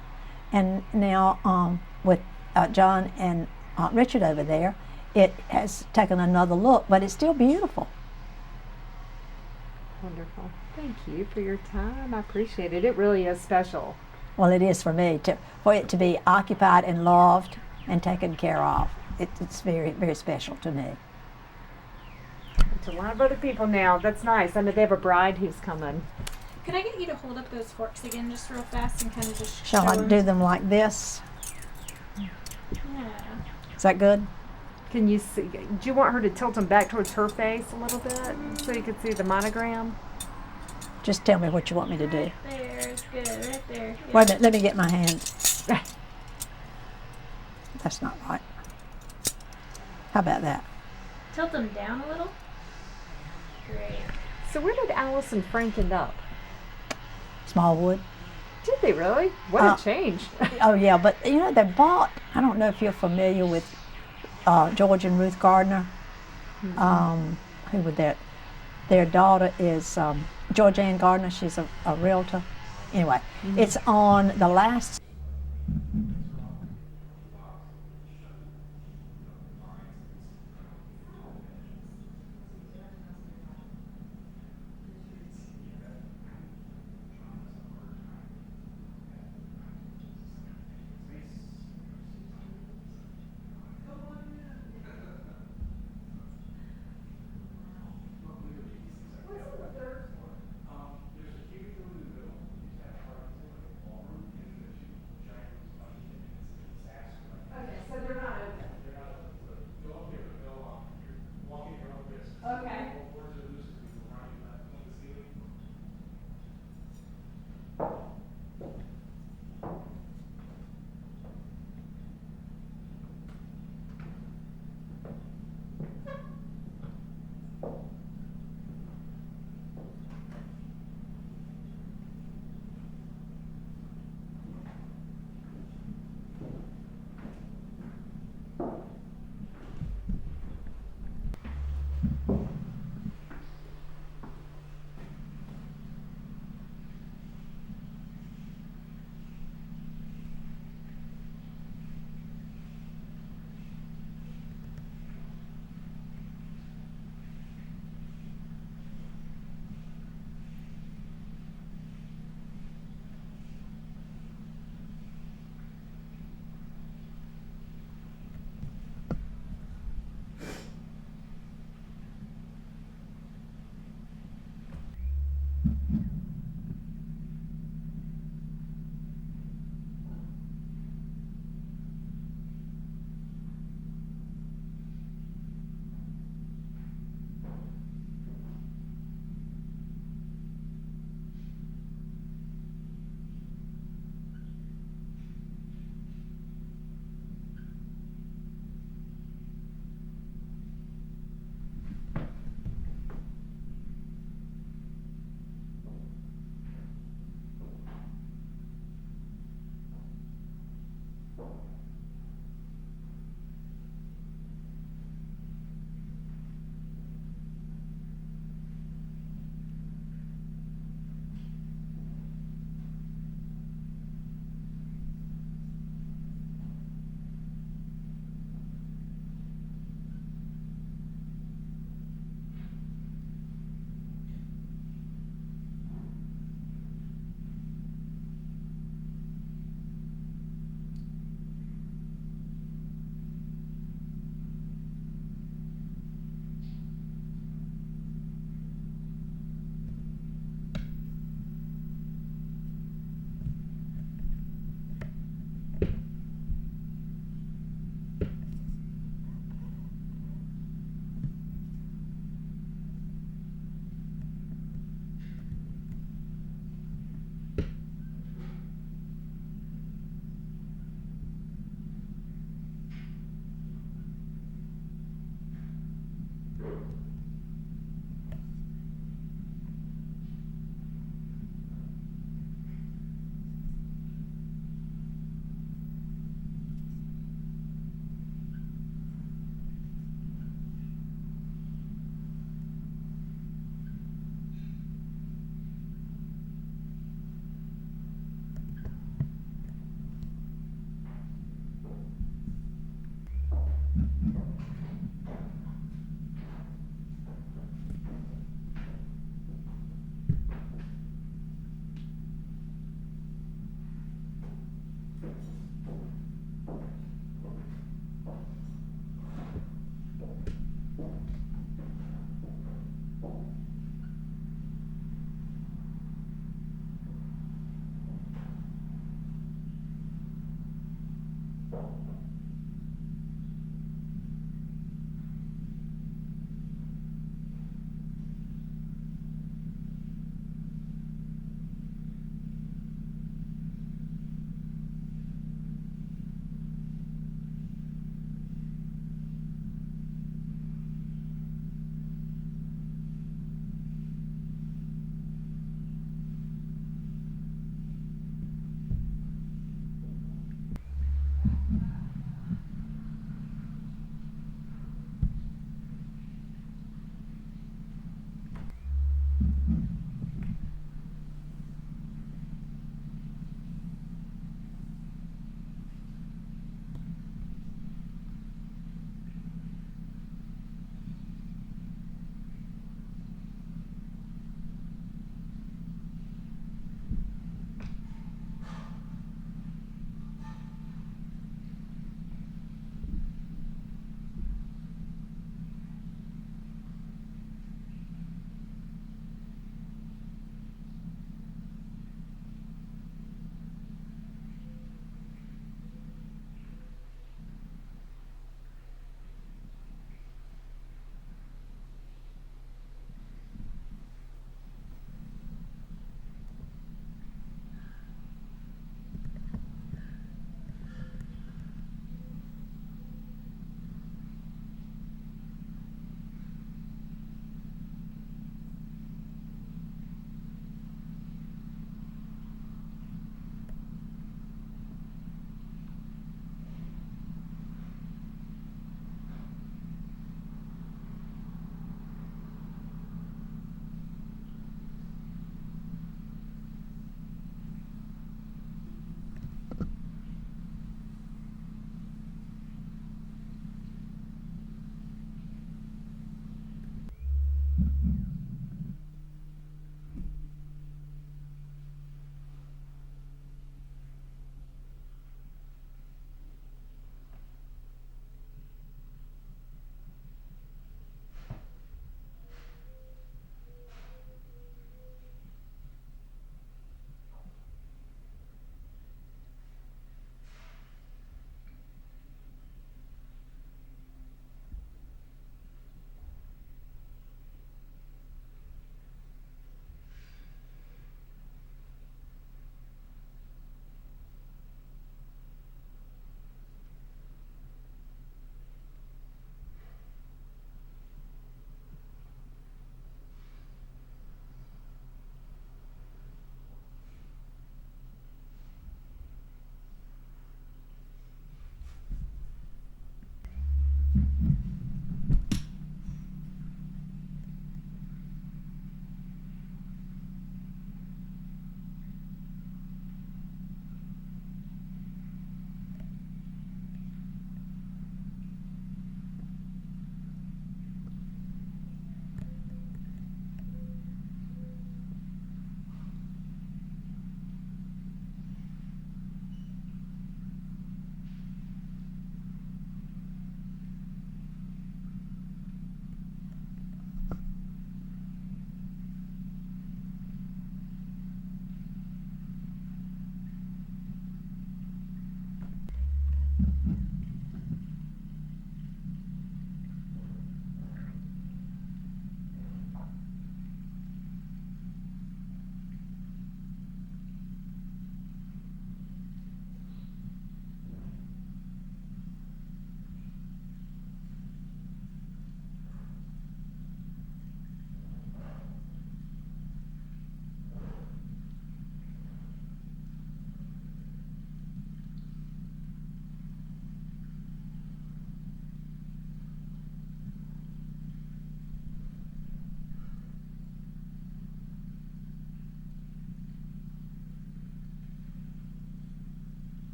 And now with John and Aunt Richard over there, it has taken another look, but it's still beautiful. Wonderful. Thank you for your time. I appreciate it. It really is special. Well, it is for me for it to be occupied and loved and taken care of. It's very, very special to me. To a lot of other people now. That's nice. I know they have a bride who's coming. Could I get you to hold up those forks again just real fast and kind of just Shall show I do them like this? Yeah. Is that good? Can you see? Do you want her to tilt them back towards her face a little bit so you can see the monogram? Just tell me what you want me to do. Right there is good. Right there. Yeah. Wait a minute, let me get my hand. That's not right. How about that? Tilt them down a little. Great. So where did Alice and Frank end up? Smallwood. Did they really? What a change. Oh yeah, but you know they bought. I don't know if you're familiar with George and Ruth Gardner. Who would that? Their daughter is George Ann Gardner. She's a realtor. Anyway, it's on the last.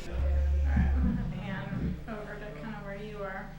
Alright, I'm gonna pan over to kind of where you are.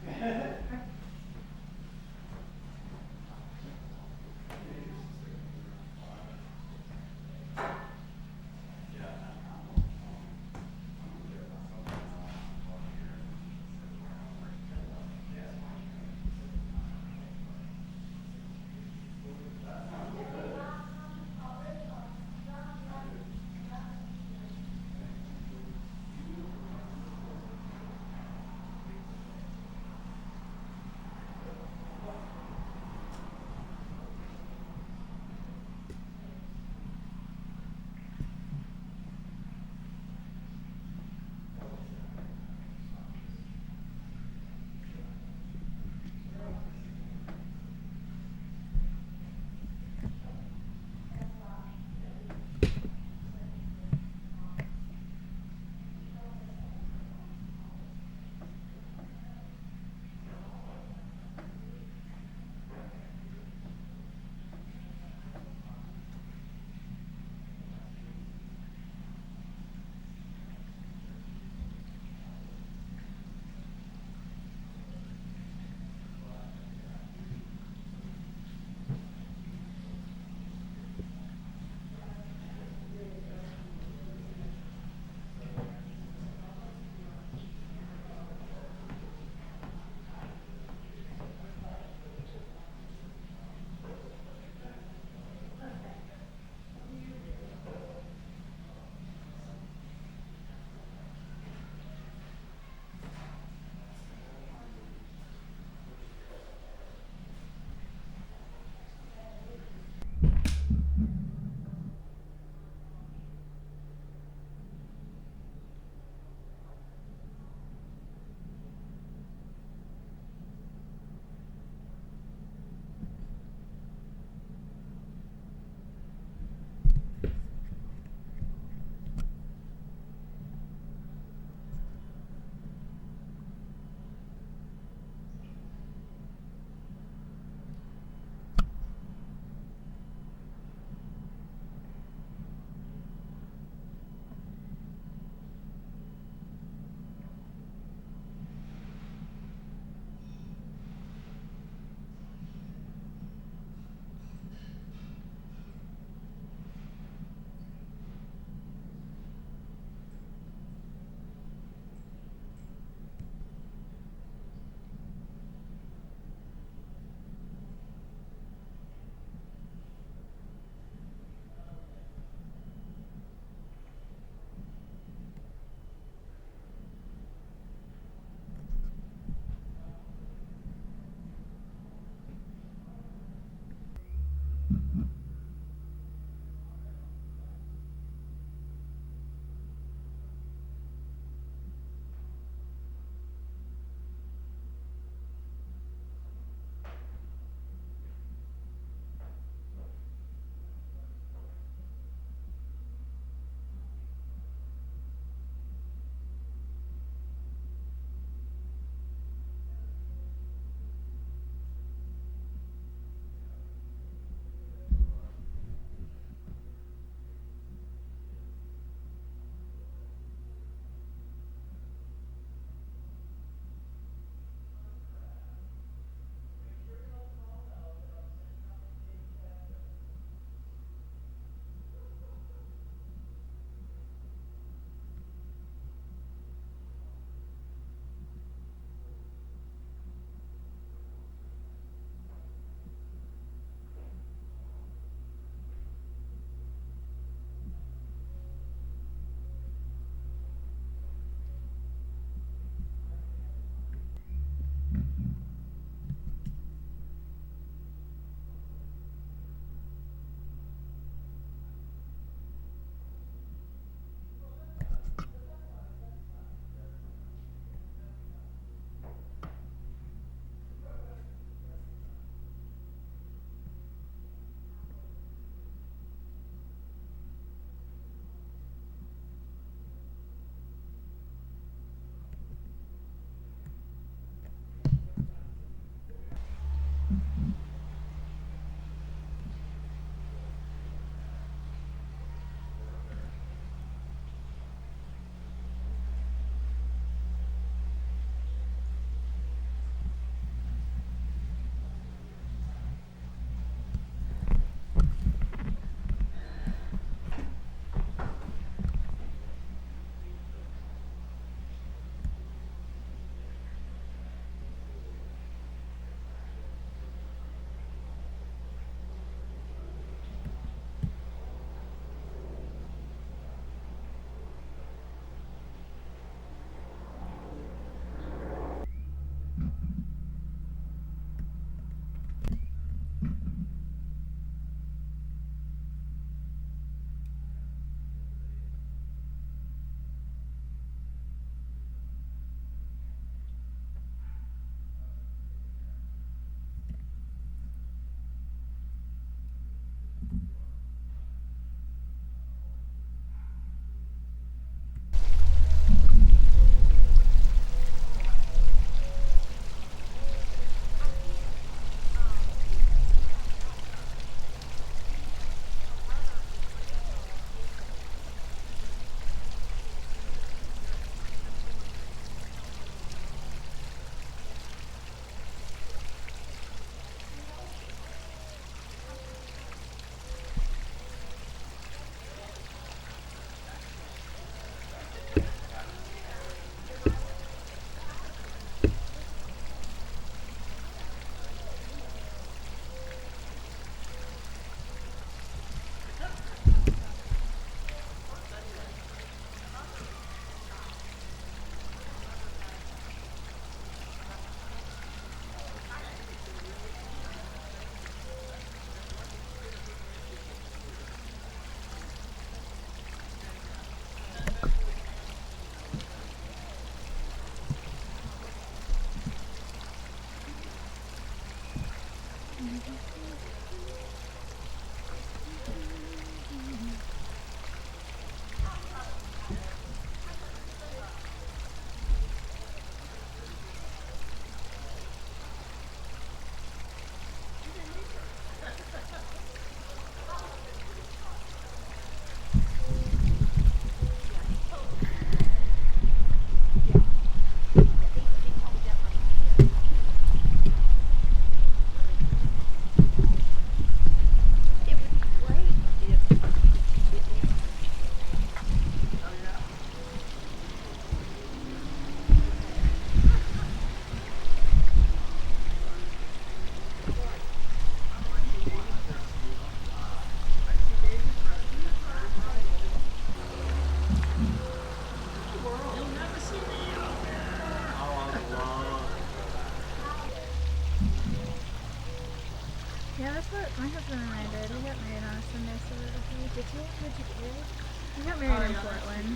Yeah, that's what my husband and I did. We got married on a Sunday, so we did you? Where'd you get married? We got married in Portland.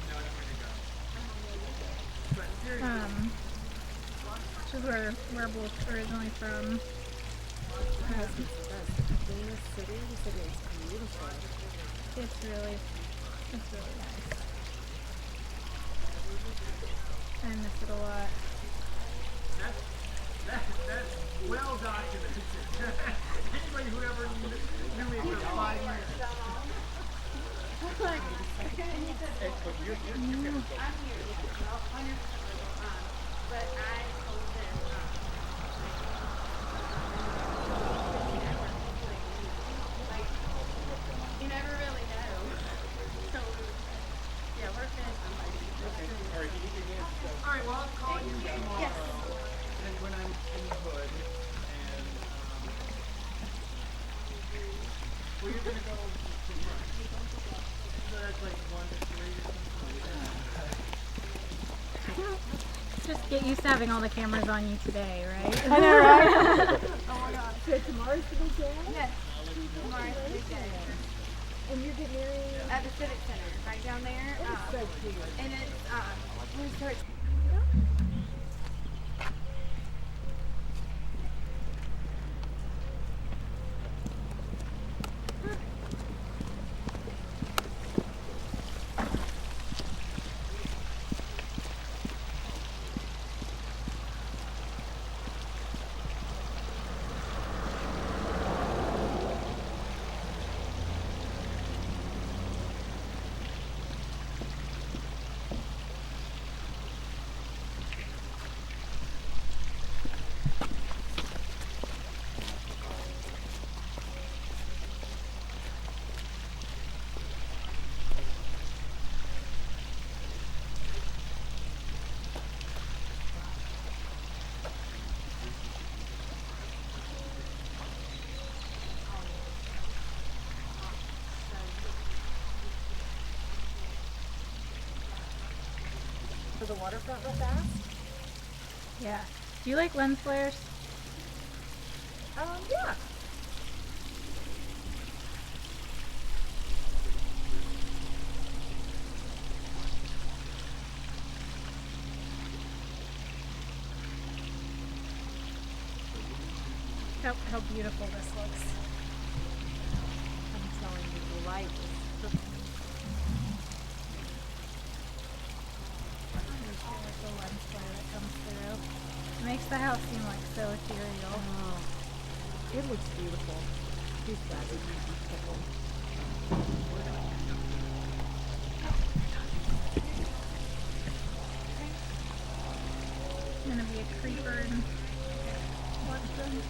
Which is where we're both originally from. Famous city. He said it's beautiful. It's really nice. I miss it a lot. That's well documented. Anybody who ever knew me for 5 years. You never really know. So, yeah, we're finished. All right, well, I'll call you tomorrow. And when I'm in the hood. And, well, you're going to go to lunch. So that's like 1 to 3 or something like that. Just get used to having all the cameras on you today, right? I know, right? Oh my God. So tomorrow's the big day? Yes, tomorrow's the big day. And you're getting married? At the Civic Center, right down there. That's so cute. And it's, we start. For the waterfront real fast? Yeah. Do you like lens flares? Yeah. How beautiful this looks. I'm telling you, the light is perfect. The lens flare that comes through. It makes the house seem like so ethereal. Oh, it looks beautiful. These guys are beautiful. It's gonna be a creeper and what's them?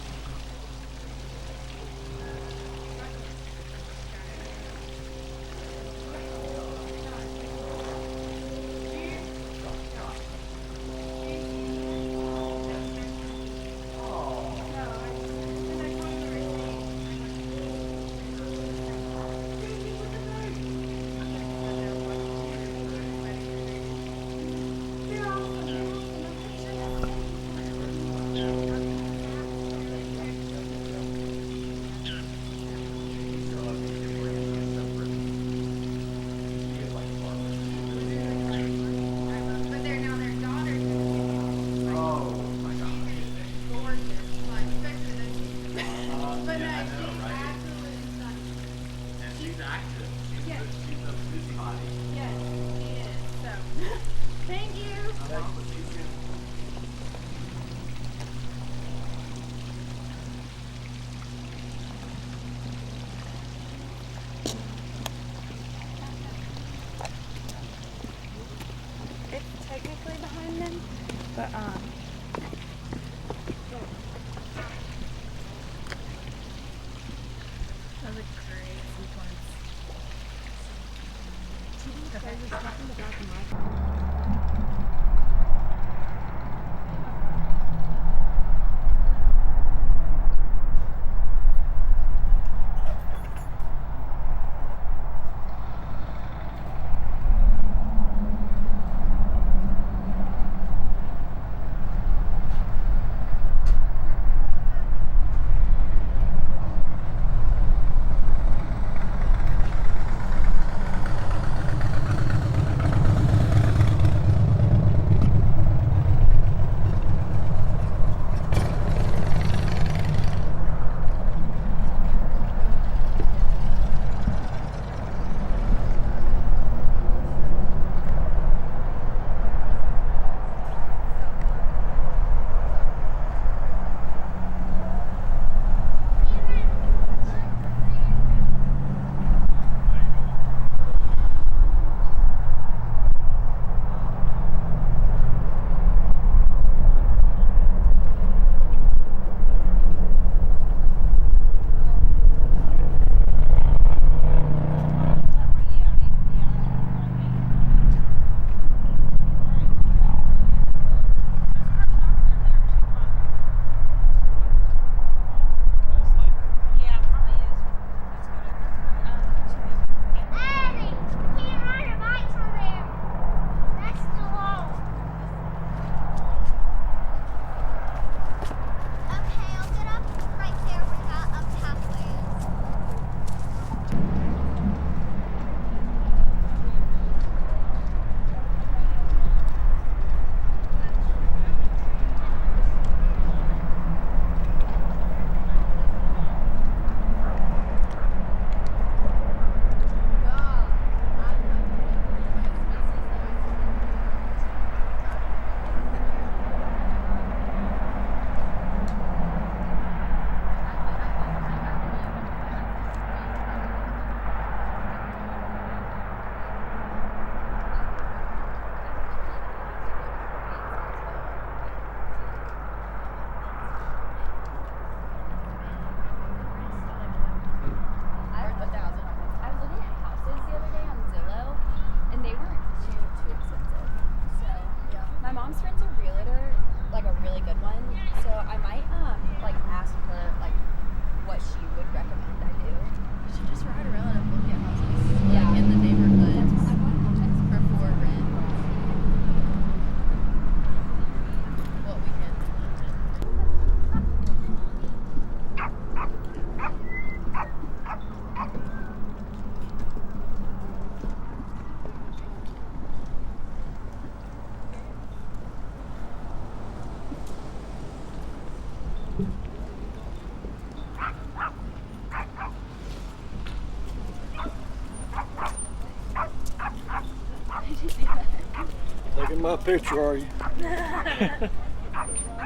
What picture are you? I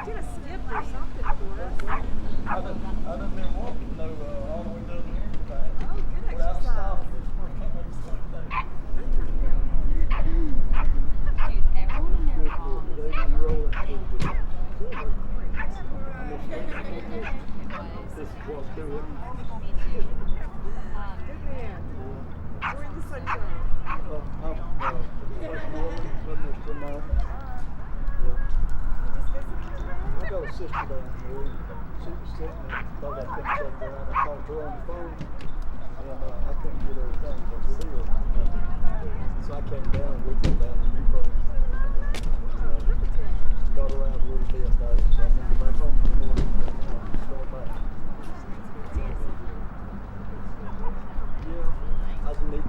did a skip or something for us. I done been walking though, all the way down here and back. Oh, good Without exercise. stopping, I can't make a stop there. This is what's doing. Good man. We're in the sunshine. I'm Mr. Vermont. Yeah. You just visited today? I got a sister down there. She was sitting there, thought I couldn't shut her down. I talked to her on the phone, and I couldn't get her thing to see her. So I came down, we went down to Newburgh. Got around a little bit, though, so I'm going to go back home in the morning and start back. Yeah, I need.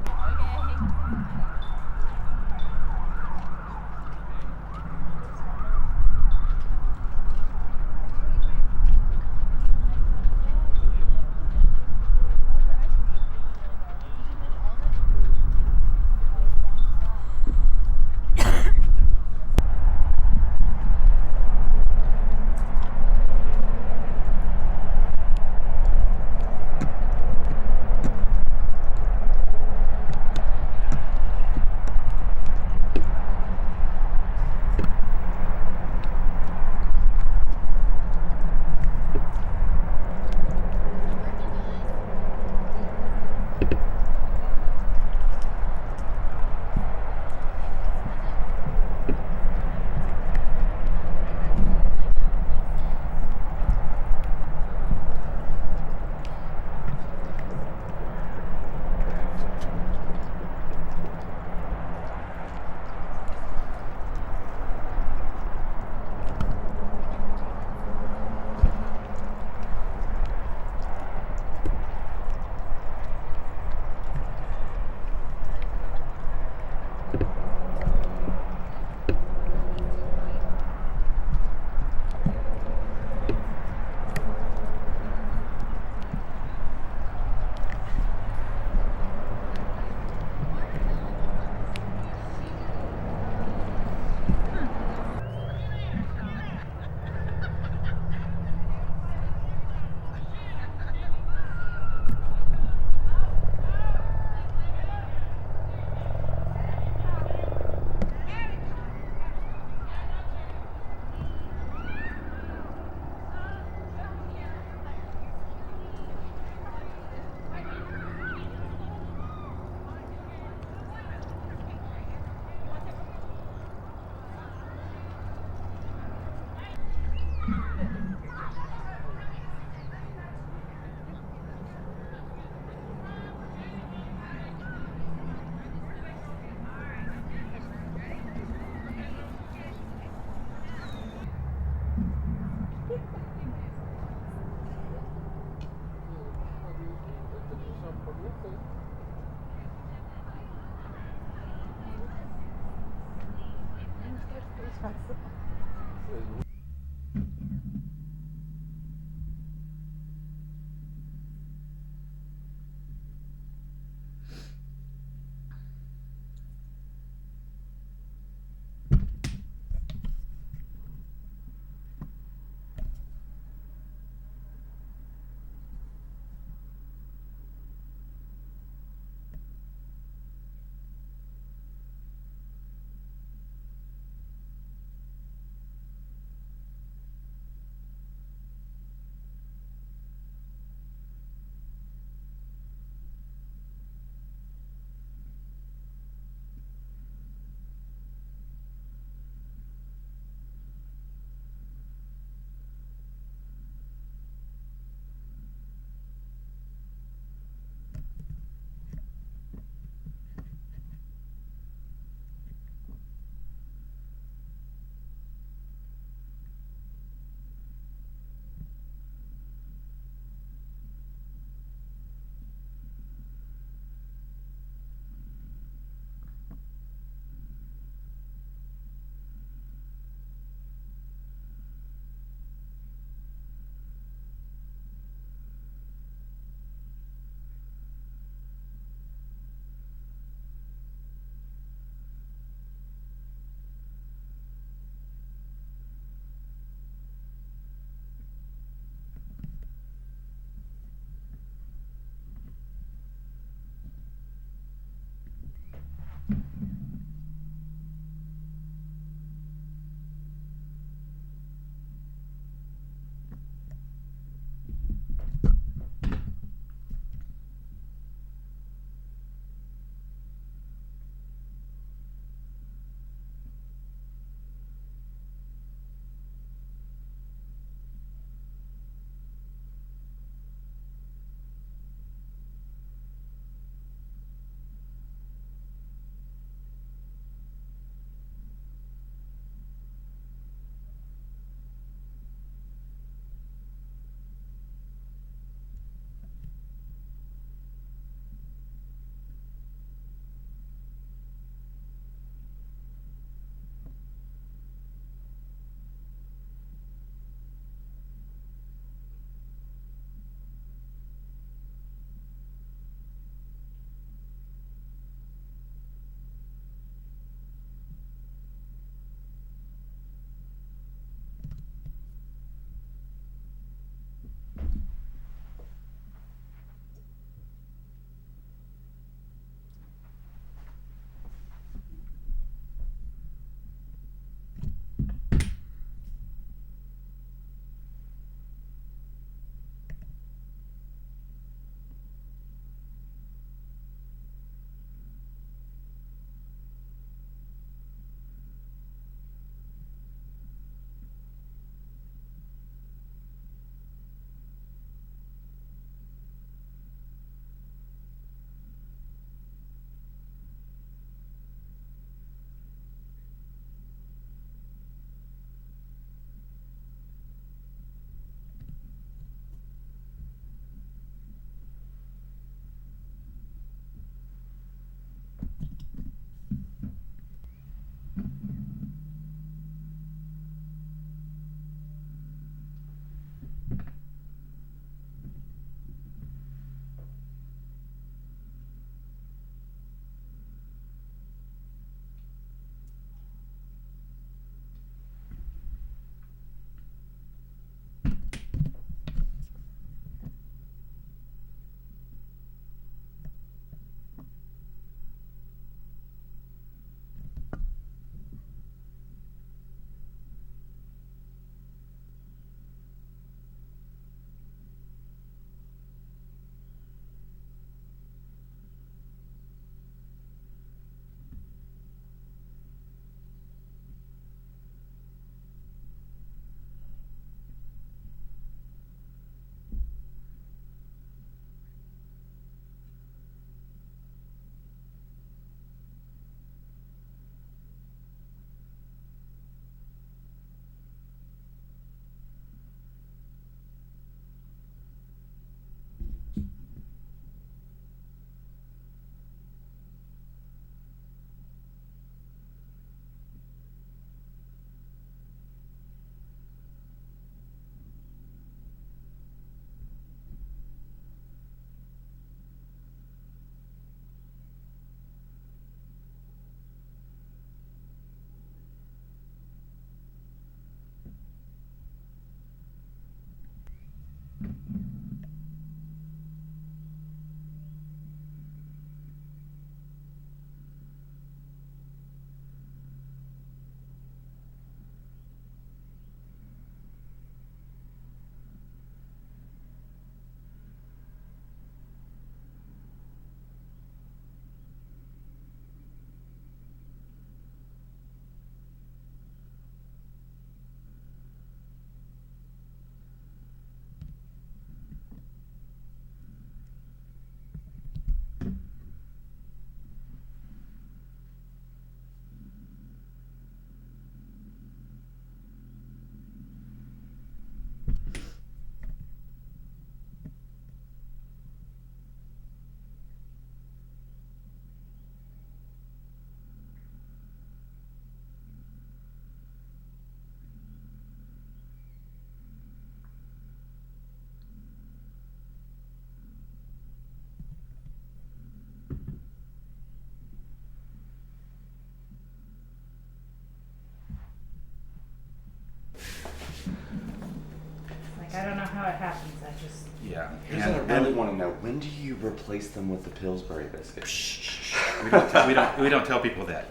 I don't know how it happens. I just. Yeah. Here's what I really want to know: when do you replace them with the Pillsbury biscuits? Shh. We don't tell people that.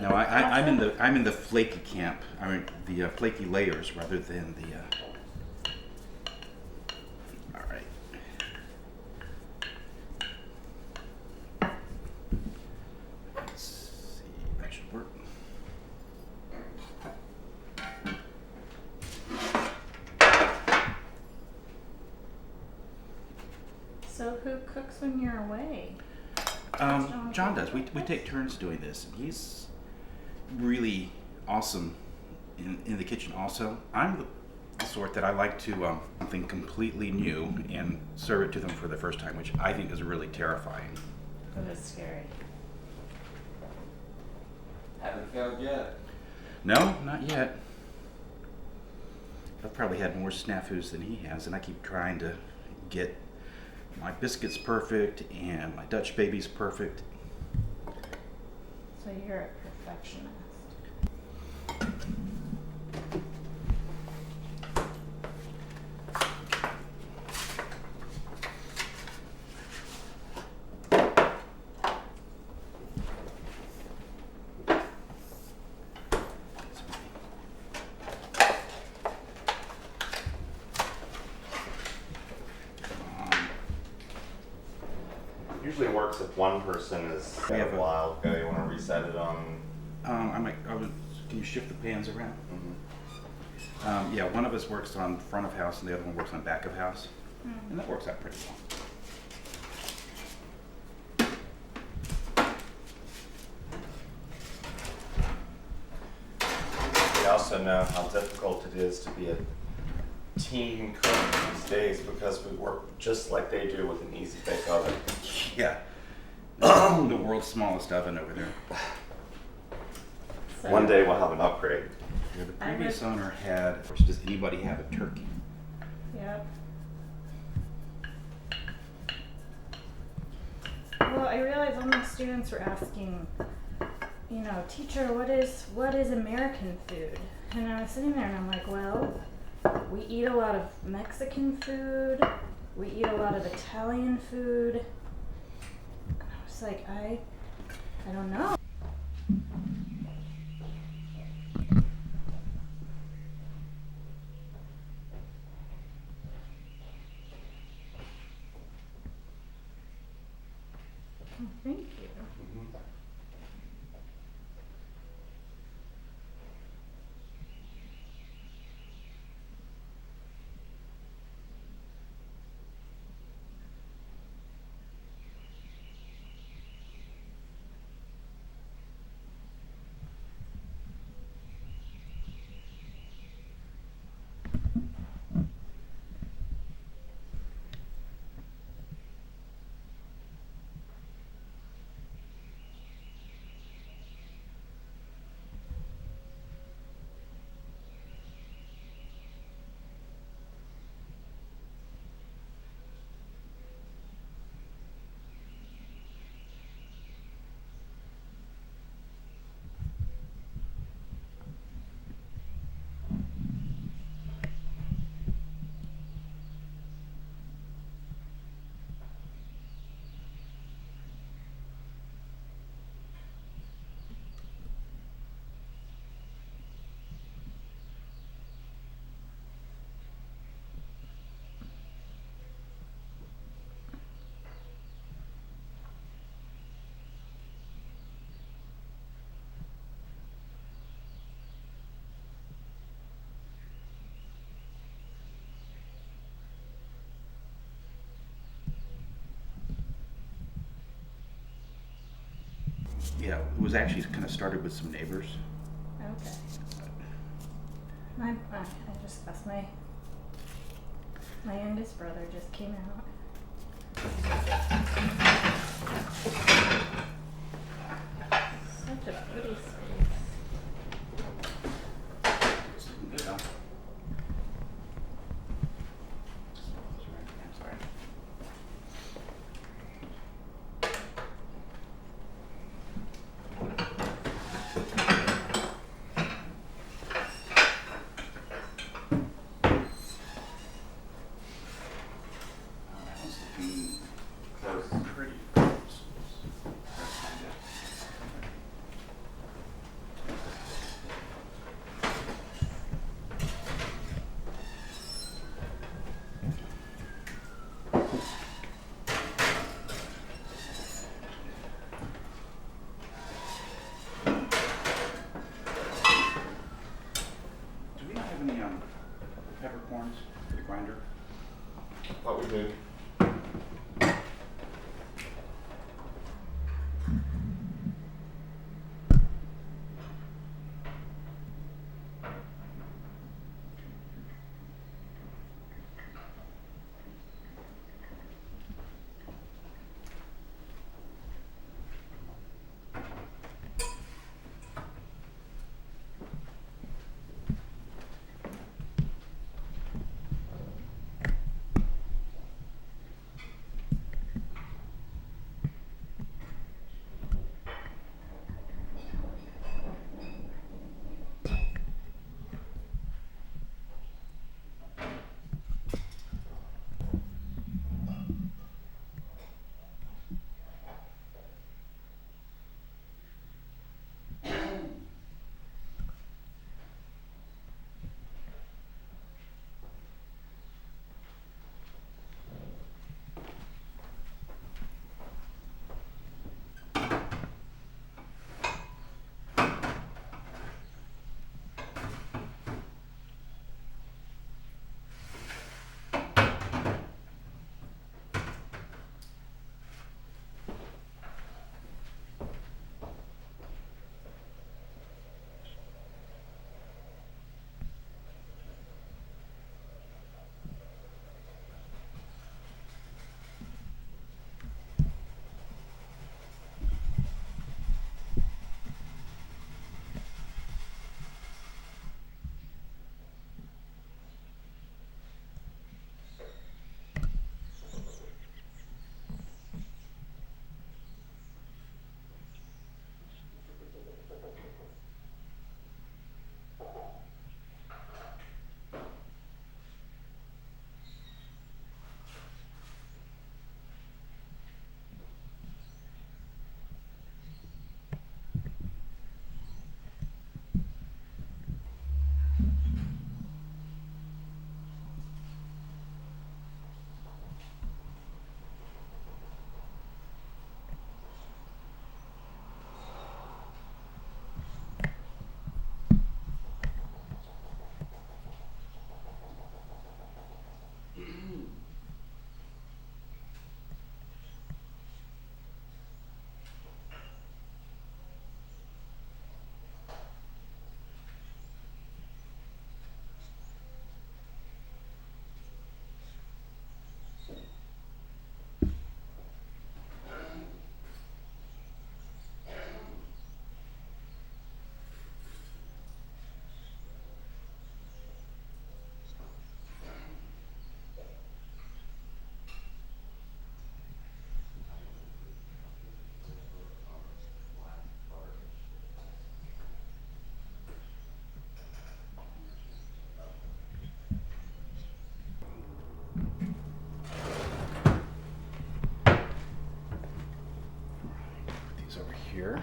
No, I'm in the flaky camp. I mean the flaky layers rather than the. All right. Let's see. That should work. So who cooks when you're away? John does. We take turns doing this. He's really awesome in the kitchen also. I'm the sort that I like to something completely new and serve it to them for the first time, which I think is really terrifying. That is scary. Haven't failed yet. No, not yet. I've probably had more snafus than he has, and I keep trying to get my biscuits perfect and my Dutch babies perfect. So you're a perfectionist. Usually works if one person is We have a while ago. You want to reset it on. Can you shift the pans around? Yeah, one of us works on front of house and the other one works on back of house. And that works out pretty well. We also know how difficult it is to be a team cook these days because we work just like they do with an easy bake oven. Yeah. The world's smallest oven over there. So One day we'll have an upgrade. Yeah, the previous owner had, or does anybody have a turkey? Yep. Well, I realized all my students were asking, teacher, what is American food? And I was sitting there and I'm like, well, we eat a lot of Mexican food, we eat a lot of Italian food. And I was like, I don't know. Oh, thank you. Yeah, it was actually kind of started with some neighbors. Okay. That's my youngest brother just came out. Such a pretty space. Yeah. Sorry. corns to the grinder? Thought we did. Over here.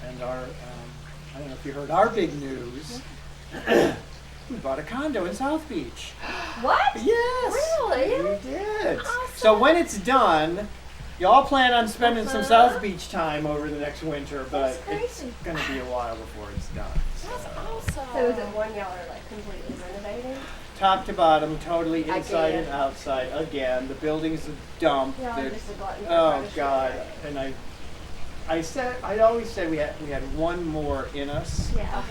And our, I don't know if you heard our big news. We bought a condo in South Beach. What? Yes. Really? We did. Awesome. So when it's done, y'all plan on spending some South Beach time over the next winter, but it's going to be a while before it's done. That's awesome. So is it one y'all are like completely renovating? Top to bottom, totally inside Again. and outside. Again, the building's a dump. Yeah, I'm There's- just a glutton for oh punishment. God! And I'd always said we had one more in us. Yeah.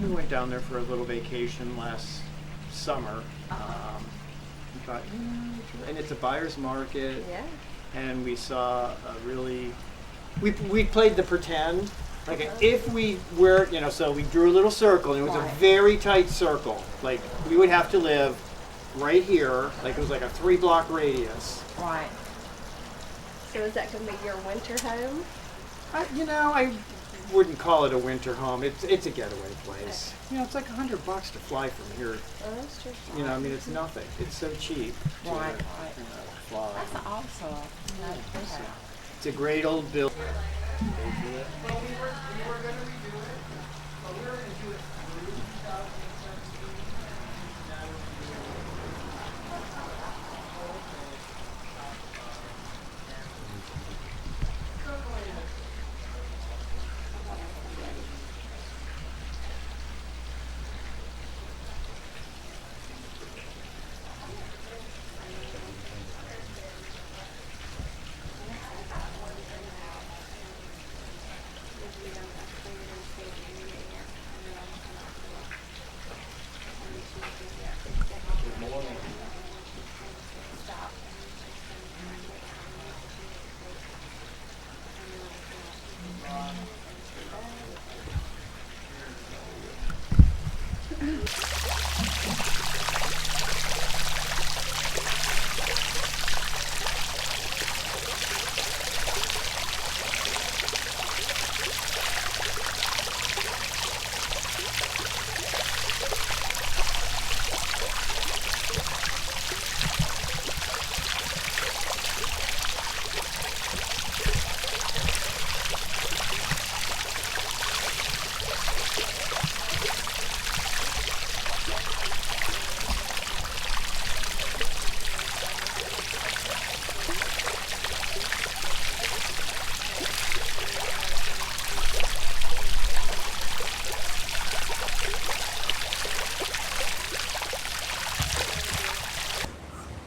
We went down there for a little vacation last summer. We thought, and it's a buyer's market. Yeah. And we saw a really, we played the pretend. Like if we were, you know, so we drew a little circle, and it was a very tight circle. Like we would have to live right here, like it was like a 3-block radius. Right. So is that going to be your winter home? You know, I wouldn't call it a winter home. It's a getaway place. You know, it's like $100 to fly from here. Oh, that's true. You know, I mean, it's nothing. It's so cheap to fly. That's awesome. It's a great old building.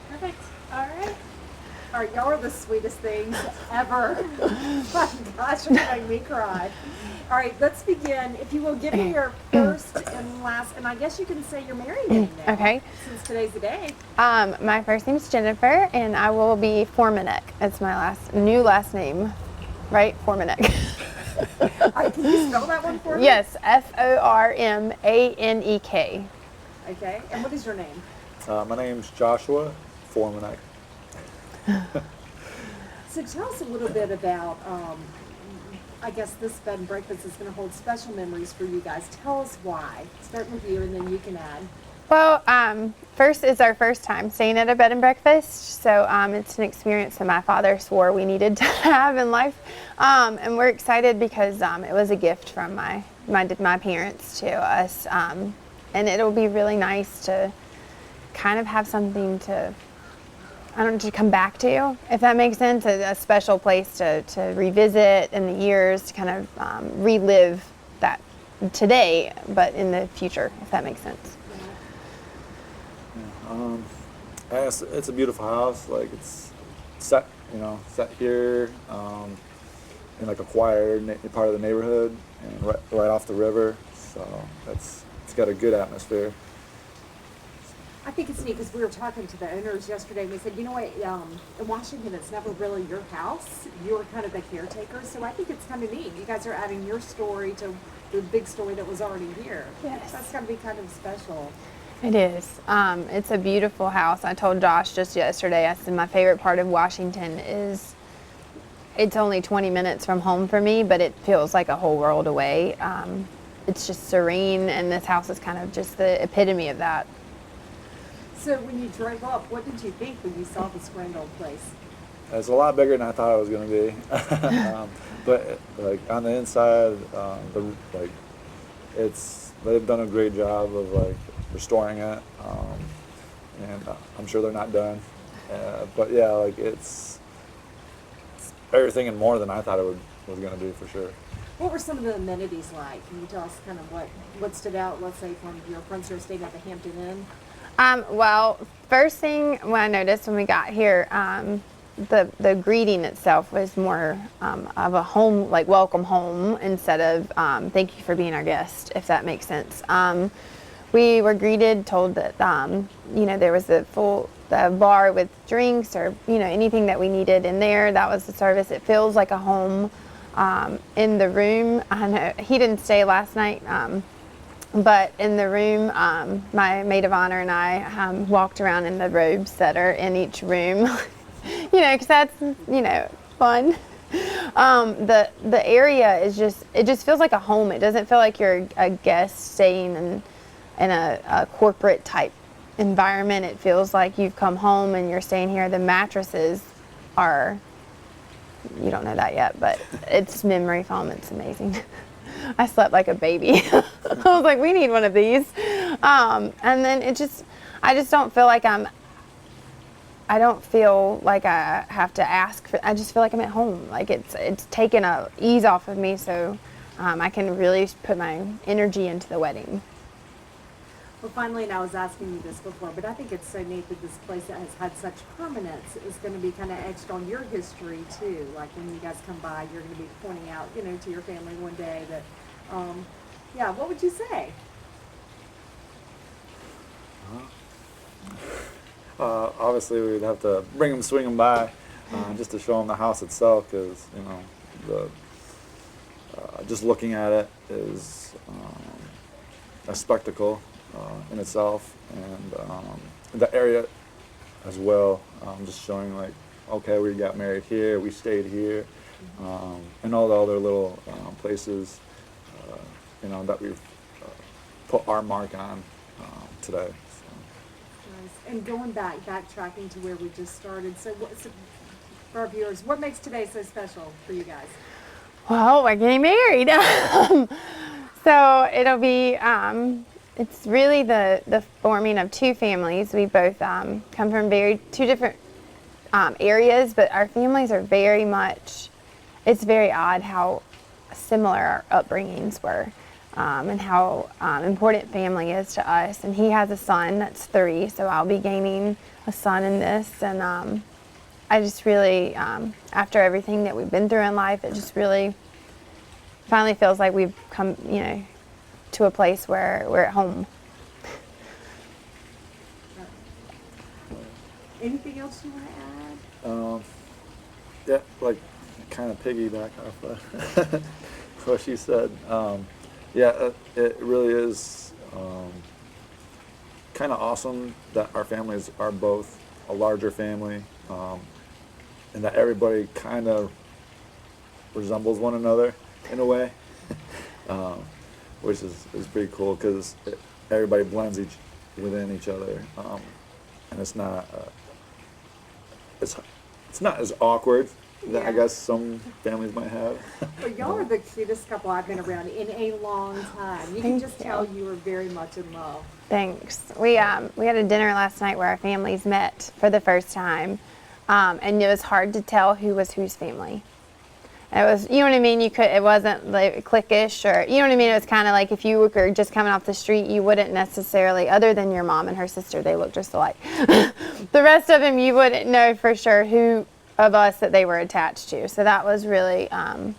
Perfect. All right. All right, y'all are the sweetest things ever. My gosh, you're making me cry. All right, let's begin. If you will give me your first and last, and I guess you can say your married name now. Okay. Since today's the day. My first name's Jennifer, and I will be Formanek. It's my new last name, right? Formanek. All right, can you spell that one for me? Yes, Formanek. Okay, and what is your name? My name's Joshua Formanek. So tell us a little bit about, I guess this bed and breakfast is going to hold special memories for you guys. Tell us why. Start with you and then you can add. Well, first, it's our first time staying at a bed and breakfast, so it's an experience that my father swore we needed to have in life, and we're excited because it was a gift from my parents to us, and it'll be really nice to kind of have something to come back to, if that makes sense, a special place to revisit in the years, to kind of relive that today, but in the future, if that makes sense. It's a beautiful house. Like it's set here in like a quiet part of the neighborhood and right off the river. So it's got a good atmosphere. I think it's neat because we were talking to the owners yesterday and we said, you know what, in Washington, it's never really your house. You're kind of the caretaker. So I think it's kind of neat. You guys are adding your story to the big story that was already here. Yes. That's got to be kind of special. It is. It's a beautiful house. I told Josh just yesterday, I said my favorite part of Washington is it's only 20 minutes from home for me, but it feels like a whole world away. It's just serene, and this house is kind of just the epitome of that. So when you drove up, what did you think when you saw this grand old place? It's a lot bigger than I thought it was going to be. But like on the inside, they've done a great job of like restoring it, and I'm sure they're not done. But yeah, like it's everything and more than I thought it was going to be for sure. What were some of the amenities like? Can you tell us kind of what stood out, let's say, from your friends who are staying at the Hampton Inn? Well, first thing when I noticed when we got here, the greeting itself was more of a home, like welcome home, instead of thank you for being our guest, if that makes sense. We were greeted, told that there was a full bar with drinks or anything that we needed in there. That was the service. It feels like a home. In the room, I know he didn't stay last night, but in the room, my maid of honor and I walked around in the robes that are in each room, because that's, fun. The area is it just feels like a home. It doesn't feel like you're a guest staying in a corporate type environment. It feels like you've come home and you're staying here. The mattresses are, you don't know that yet, but it's memory foam. It's amazing. I slept like a baby. I was like, we need one of these. And then I just don't feel like I don't feel like I have to ask for, I just feel like I'm at home. Like it's taken a ease off of me, so I can really put my energy into the wedding. Well, finally, and I was asking you this before, but I think it's so neat that this place that has had such permanence is going to be kind of etched on your history too. Like when you guys come by, you're going to be pointing out, to your family one day that, yeah, what would you say? Obviously, we'd have to bring them, swing them by, just to show them the house itself, because just looking at it is a spectacle in itself, and the area as well. Just showing like, okay, we got married here, we stayed here, and all the other little places, that we've put our mark on today. And going backtracking to where we just started, so for our viewers, what makes today so special for you guys? Well, we're getting married. So it'll be, it's really the forming of two families. We both come from two different areas, but our families are very much, it's very odd how similar our upbringings were. And how important family is to us. And he has a son that's 3, so I'll be gaining a son in this. And I just really, after everything that we've been through in life, it just really finally feels like we've come, to a place where we're at home. Anything else you want to add? Yeah, like kind of piggyback off of what she said. Yeah, it really is kind of awesome that our families are both a larger family, and that everybody kind of resembles one another in a way, which is pretty cool because everybody blends within each other, and it's not as awkward that I guess some families might have. But y'all are the cutest couple I've been around in a long time. You can just tell you are very much in love. Thanks. We had a dinner last night where our families met for the first time, and it was hard to tell who was whose family. It was, you know what I mean? It wasn't like cliquish, or you know what I mean? It was kind of like if you were just coming off the street, you wouldn't necessarily, other than your mom and her sister, they looked just alike. The rest of them, you wouldn't know for sure who of us that they were attached to. So that was really, I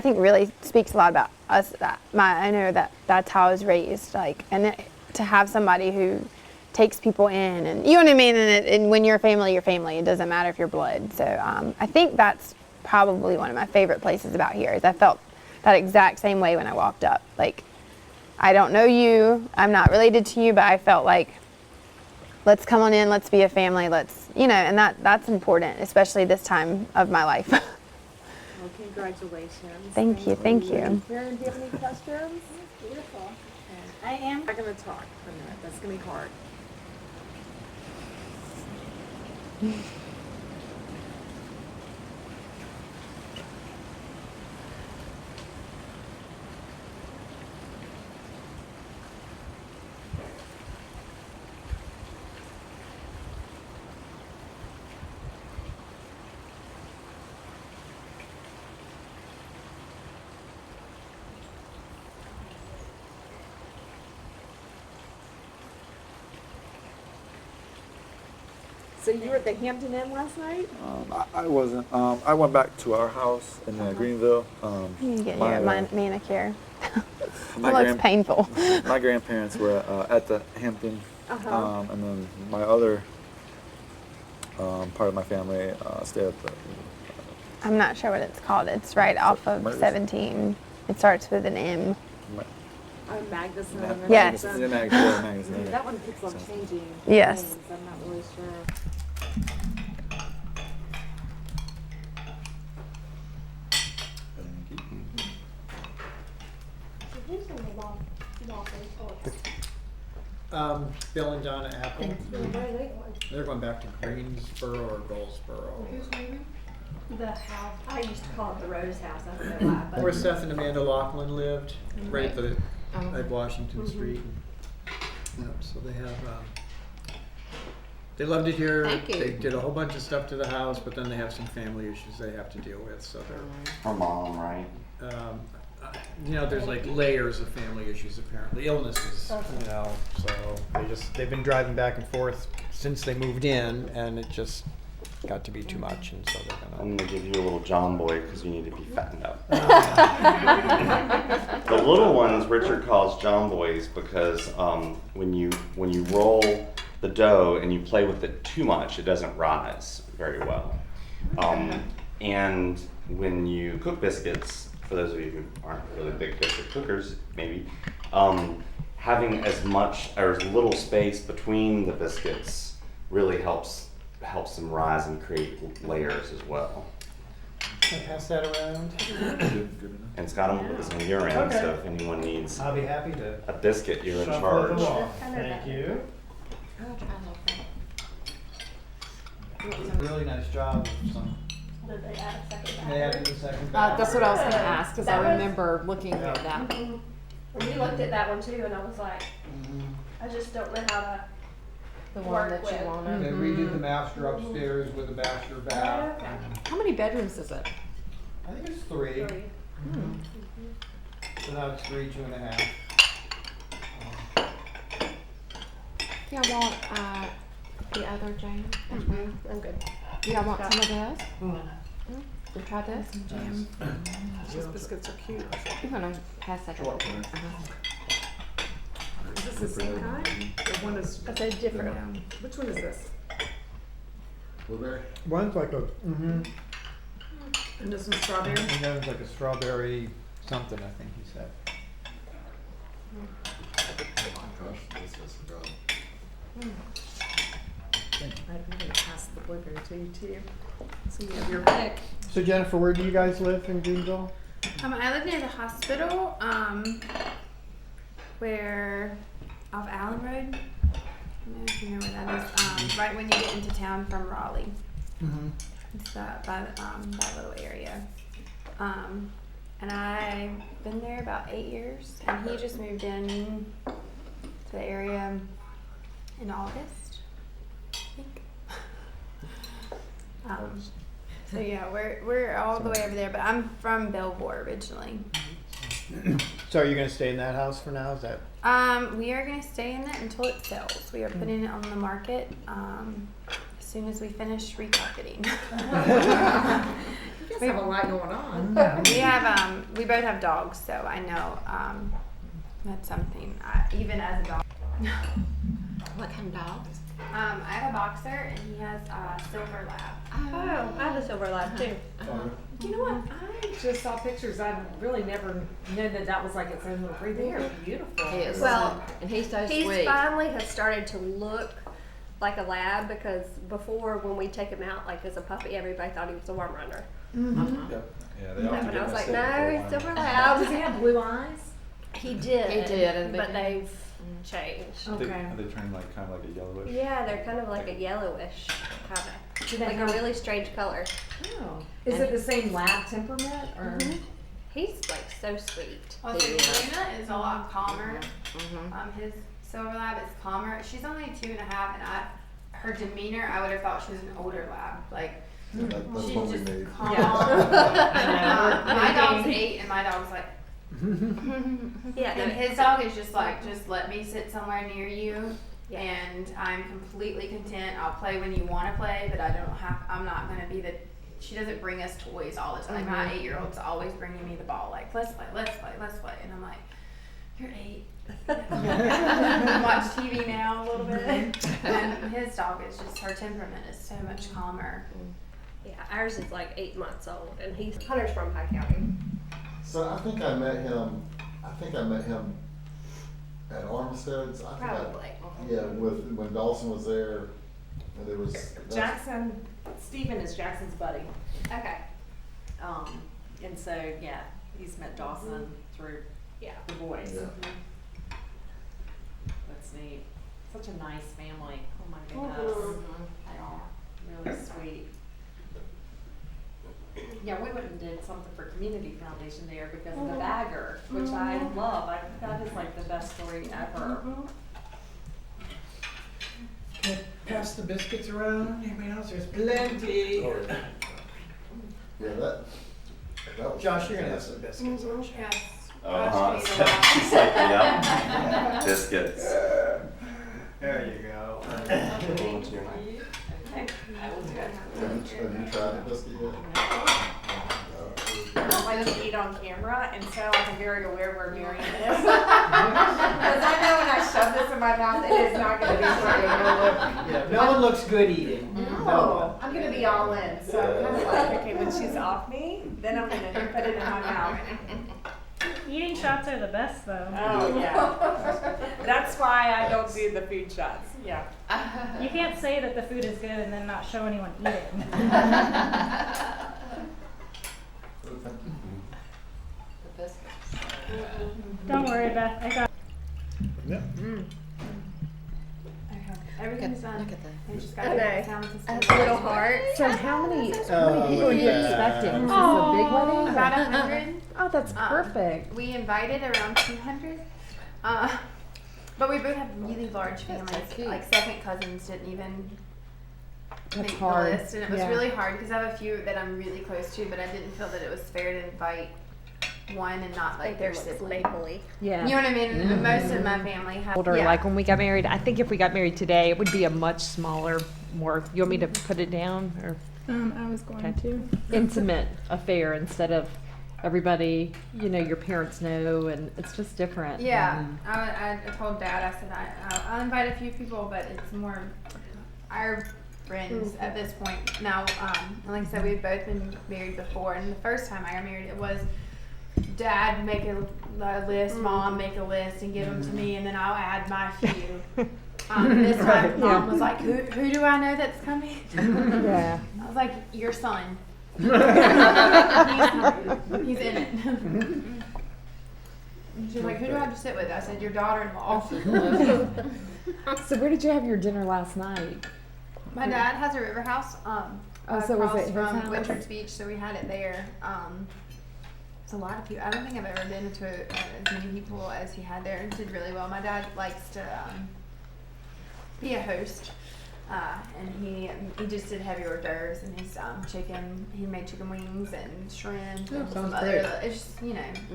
think really speaks a lot about us. I know that's how I was raised, and to have somebody who takes people in, and you know what I mean, and when you're family, it doesn't matter if you're blood. So I think that's probably one of my favorite places about here, is I felt that exact same way when I walked up. Like, I don't know you, I'm not related to you, but I felt like, let's come on in, let's be a family, and that's important, especially this time of my life. Well, congratulations. Thank you. Karen, do you have any questions? Beautiful. I am. I'm not going to talk for a minute. That's going to be hard. So you were at the Hampton Inn last night? I wasn't. I went back to our house in Greenville. You get your manicure. It My looks painful. My grandparents were at the Hampton, and then my other part of my family stayed at the I'm not sure what it's called. It's right off of 17. It starts with an M. Magnuson. Yes. That one keeps on changing. Yes. names. I'm not really sure. Who's in the Waffles Horse? Bill and Donna Apple. Where are they going? They're going back to Greensboro or Goldsboro. The house. I used to call it the Rose House. I don't know why, but. Where Seth and Amanda Laughlin lived, right at the Oh. at Washington Street. Yep. So they have. They loved it here. Thank you. They did a whole bunch of stuff to the house, but then they have some family issues they have to deal with. So they're. Her mom, right? There's like layers of family issues apparently, illnesses, so they've been driving back and forth since they moved in, and it just got to be too much, and so they're gonna. I'm gonna give you a little John Boy because you need to be fattened up. The little ones Richard calls John Boys because when you roll the dough and you play with it too much, it doesn't rise very well. And when you cook biscuits, for those of you who aren't really big biscuit cookers, maybe, having as much or as little space between the biscuits really helps them rise and create layers as well. Can I pass that around? And Scott, I'm gonna put this on your end, so if anyone needs I'll be happy to. a biscuit, you're in shuffle charge. it along. Thank you. Really nice job. Did they add a second batch? They added a second batch. That's what I was going to ask, because That I was- remember looking at that. Mhm. We looked at that one too, and I was like, I just don't know how to. The one Work that you with. wanted. They redid the master upstairs with a bachelor bath. Okay. How many bedrooms is it? I think it's 3. Three. So now it's 3, 2.5. Yeah, I want the other Jane. I'm good. Do y'all want some of this? You try this? Jam. These biscuits are cute. I'm gonna pass that. Is this the same kind? Or one is, That's a different. which one is this? Blueberry? One's like a, And this one's strawberry? and then it's like a strawberry something, I think he said. Gosh, this is good. I'm gonna pass the blueberry to you too. So you have your pick. So Jennifer, where do you guys live in Greenville? I live near the hospital, where off Allen Road. I don't know if you know where that is. Right when you get into town from Raleigh. Mm-hmm. It's by that little area. And I've been there about 8 years, and he just moved in to the area in August, I think. So yeah, we're all the way over there, but I'm from Belvoir originally. So are you gonna stay in that house for now? Is that? We are gonna stay in it until it sells. We are putting it on the market as soon as we finish recarpeting. You guys have a lot going on. We both have dogs, so I know that's something. Even as a dog. What kind of dogs? I have a boxer and he has a silver lab. Oh, I have a silver lab too. You know what? I just saw pictures. I've really never known that was like its own little breed. They are beautiful. Well, and he's so He sweet. finally has started to look like a lab because before when we take him out like as a puppy, everybody thought he was a worm runner. Yep. Yeah, they often And get I was like, mistaken for no, one. he's silver Does lab. he have blue eyes? He did. He did, and but they- they've changed. Okay. Are they turned like kind of like a yellowish? Yeah, they're kind of like a yellowish, kind of Do they like a have- really strange color. Oh. Is it the same lab temperament or? He's like so sweet. Well, so Luna is a lot calmer. Mhm. His silver lab is calmer. She's only 2.5, and her demeanor, I would have thought she was an older lab. Like That's she's what we just need. calm. I My dog's 8, and my dog's like. Yeah, And no, his dog is just like, just let me sit somewhere near you, Yeah. and I'm completely content. I'll play when you want to play, but I'm not gonna be the. She doesn't bring us toys all the time. My 8-year-old's always bringing me the ball, like let's play, and I'm like, you're 8. Watch TV now a little bit. And his dog is just, her temperament is so much calmer. Yeah, ours is like 8 months old, and Hunter's from High County. So I think I met him at Armstead's. Probably. When Dawson was there, and there was. Jackson, Stephen is Jackson's buddy. Okay. And so, yeah, he's met Dawson through the boys. Yeah. That's neat. Such a nice family. Oh my goodness. They are really sweet. Yeah, we went and did something for Community Foundation there because of the bagger, which I love. That is like the best story ever. Pass the biscuits around. Anybody else? There's plenty. Yeah, that was. Josh, you're gonna have some biscuits, aren't you? Yes. She's like, yep, biscuits. There you go. Have you tried the biscuit yet? I don't like to eat on camera, and so I'm very aware where Marion is. Because I know when I shove this in my mouth, it is not going to be funny. Yeah, no one looks good eating. No, I'm going to be all in. So I'm kind of like, okay, when she's off me, then I'm going to put it in my mouth. Eating shots are the best, though. Oh, yeah. That's why I don't do the food shots. Yeah. You can't say that the food is good and then not show anyone eating. Don't worry, Beth. I got. Yep. Everything's done. Look at that. We just got I to know. get the sound system. A little heart. So how many people Oh, are you yeah. expecting? Is this a big wedding? About 100. Oh, that's perfect. We invited around 200. But we both have really large families. cute. Like second cousins didn't even That's make hard. the list, and it was Yeah. really hard because I have a few that I'm really close to, but I didn't feel that it was fair to invite one and not like their sibling. Mapley. Yeah. You know what I mean? Most of my family have. Older, Yeah. like when we got married, I think if we got married today, it would be a much smaller, more, you want me to put it down or I was going to. intimate affair instead of everybody, your parents know, and it's just different. Yeah, I told Dad, I said I'll invite a few people, but it's more our friends at this point. Now, like I said, we've both been married before, and the first time I got married, it was Dad make a list, Mom make a list, and give them to me, and then I'll add my few. This time, Mom was like, who do I know that's coming? Yeah. I was like, your son. He's in it. And she's like, who do I have to sit with? I said, your daughter-in-law. So where did you have your dinner last night? My dad has a river house so was across it his from house? Richards Beach, so we had it there. It's a lot of people. I don't think I've ever been to as many people as he had there, and did really well. My dad likes to be a host, and he just did heavy hors d'oeuvres and his chicken. He made chicken wings and shrimp and some sounds other. great. It's just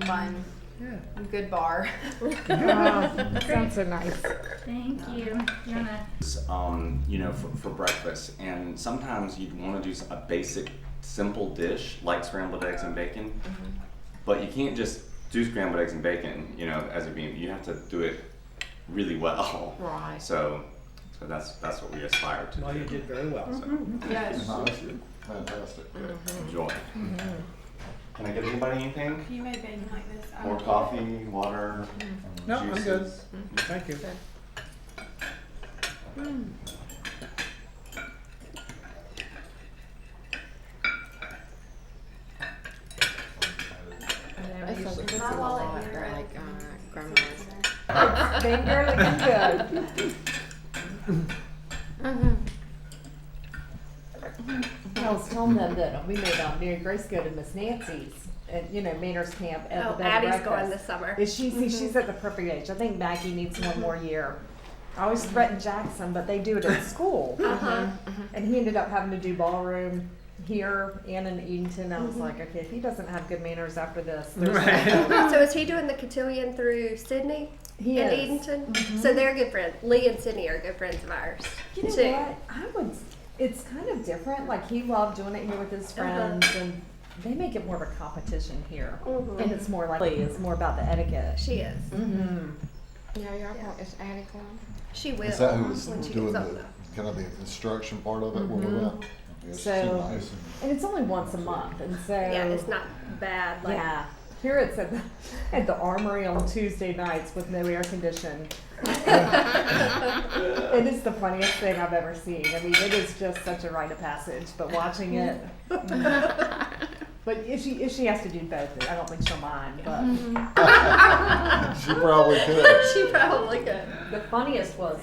fun. Yeah. Good bar. That sounds so nice. Thank you. You're next. For breakfast. And sometimes you'd want to do a basic, simple dish like scrambled eggs and bacon. But you can't just do scrambled eggs and bacon, as it being. You have to do it really well. Right. So that's what we aspire to. Well, you did very well. So Yes. Fantastic. enjoy. Can I get anybody anything? You made bacon like this. More coffee, water, No, I'm good. juices? Thank you. My wallet here. Like grandma's. Finger looking good. I was telling them that we made Mary Grace go to Miss Nancy's at Manners Camp at the bed and Addie's breakfast. going this summer. Is she? See, she's at the perfect age. I think Maggie needs one more year. I always threaten Jackson, but they do it at school. And he ended up having to do ballroom here and in Edenton. I was like, okay, if he doesn't have good manners after this, there's no So is he doing the cotillion through Sydney He and is. Edenton? So they're good friends. Lee and Sydney are good friends of ours. You know too. what? It's kind of different. Like he loved doing it here with his friends, and they make it more of a competition here. And it's more like it's more about the etiquette. She is. Is Addie going? She will. Is that who was when she doing gets the up. kind of the instruction part of it when we went? It's So, too nice. and it's only once a month, and so. Yeah, it's not bad. Like, Yeah. Here it's at the Armory on Tuesday nights with no air conditioning. It is the funniest thing I've ever seen. I mean, it is just such a rite of passage, but watching it. But if she has to do both, I don't think she'll mind, but. She probably could. She probably could. The funniest was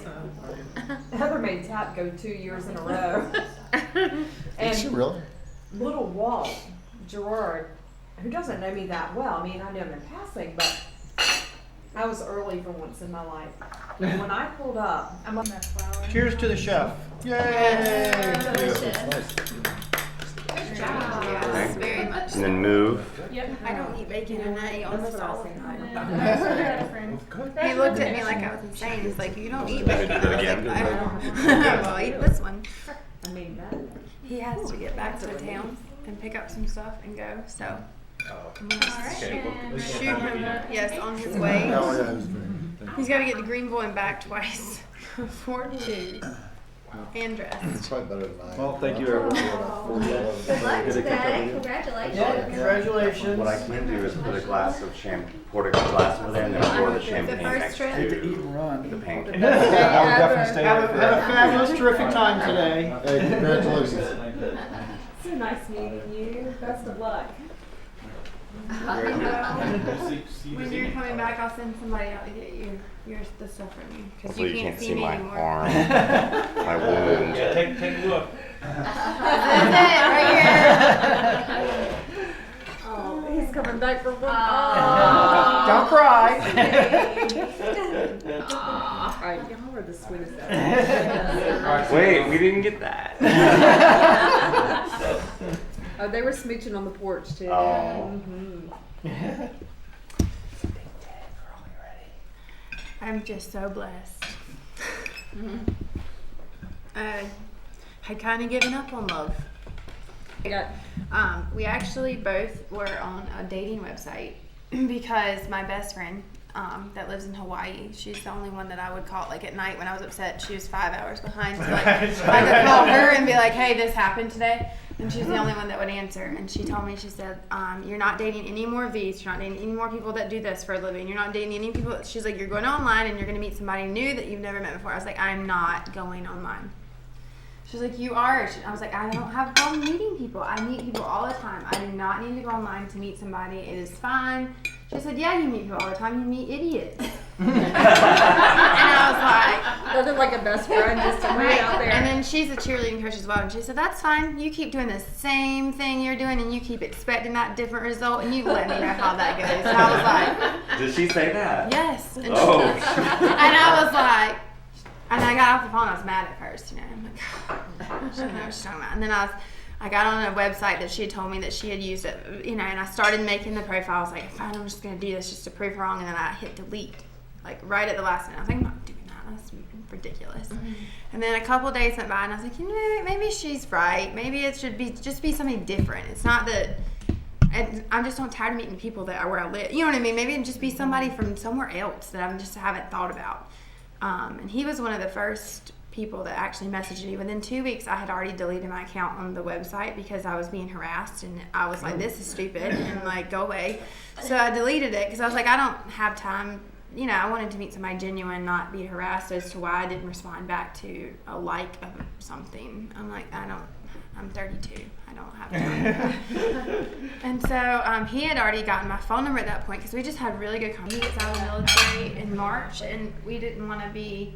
Heather made Tap go 2 years in a row. Did she really? Little Walt, Gerard, who doesn't know me that well, I mean, I know him in passing, but I was early for once in my life. And when I pulled up, I'm on that flower. Cheers to the chef. Yay! Good job. Very much. And then move. Yep. I don't eat bacon and I eat almost That's what I all was the thinking. time. He looked at me like I was insane. He's like, you don't eat bacon. Do that again. I was like, well, I'll eat this one. I mean, that. He has to get back to town and pick up some stuff and go. So I'm gonna shoot him. Yes, on his way. He's got to get to Greenville and back twice for 2 and dressed. It's probably better than mine. Well, thank you, everyone. Good luck today. Congratulations. Yeah, congratulations. What I can do is put a glass of champagne, pour a glass over there, and then pour the champagne first next trip? to the pancake. I will definitely stay Have a fabulous, terrific time today. Hey, congratulations. So nice meeting you. Best of luck. When you're coming back, I'll send somebody out to get you the stuff from you because Hopefully you can't see me my anymore. arm, my wound. Take a look. That's it, right here. Oh, he's coming back from work. Don't cry. All right, y'all are the sweetest ever. Wait, we didn't get that. Oh, they were smooching on the porch too. Oh. I'm just so blessed. I had kind of given up on love. We actually both were on a dating website because my best friend that lives in Hawaii, she's the only one that I would call like at night when I was upset. She was 5 hours behind, so like, I could call her and be like, hey, this happened today. And she's the only one that would answer. And she told me, she said, you're not dating any more V's. You're not dating any more people that do this for a living. You're not dating any people. She's like, you're going online and you're going to meet somebody new that you've never met before. I was like, I'm not going online. She's like, you are. I was like, I don't have a problem meeting people. I meet people all the time. I do not need to go online to meet somebody. It is fine. She said, yeah, you meet people all the time. You meet idiots. And I was like, Nothing like a best friend just to wait out there. and then she's a cheerleading coach as well. And she said, that's fine. You keep doing the same thing you're doing and you keep expecting that different result and you let me know how that goes. And I was like, Did she say that? yes. And, Oh. and I was like, and I got off the phone. I was mad at first, I'm like, she didn't know what she's talking about. And then I got on a website that she had told me that she had used it, and I started making the profile. I was like, fine, I'm just going to do this just to prove her wrong. And then I hit delete, like right at the last minute. I was like, I'm not doing that. That's ridiculous. Mm-hmm. And then a couple days went by, and I was like, maybe she's right. Maybe it should be just be something different. It's not that. And I'm just not tired of meeting people that are where I live. You know what I mean? Maybe it'd just be somebody from somewhere else that I just haven't thought about. And he was one of the first people that actually messaged me. Within 2 weeks, I had already deleted my account on the website because I was being harassed, and I was like, this is stupid, and like, go away. So I deleted it because I was like, I don't have time. I wanted to meet somebody genuine, not be harassed as to why I didn't respond back to a like of something. I'm like, I'm 32. I don't have time. And so he had already gotten my phone number at that point because we just had really good contact. He gets out of the military in March, and we didn't want to be,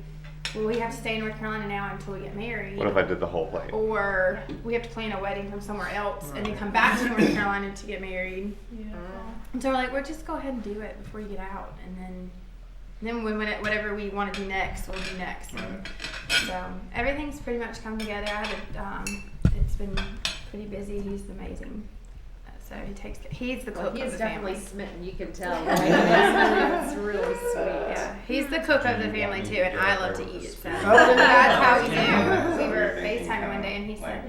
we have to stay in North Carolina now until we get married. What if I did the whole thing? Or we have to plan a wedding from somewhere else and then come back to North Carolina to get married. Yeah. And so we're like, we'll just go ahead and do it before you get out. And then when whatever we want to do next, we'll do next. And so everything's pretty much come together. It's been pretty busy. He's amazing. So he's the cook He's of the definitely family. smitten, you can tell. It's really sweet. Yeah, he's the cook of the family too, and I love to eat. So that's how we knew. We were FaceTiming one day, and he said,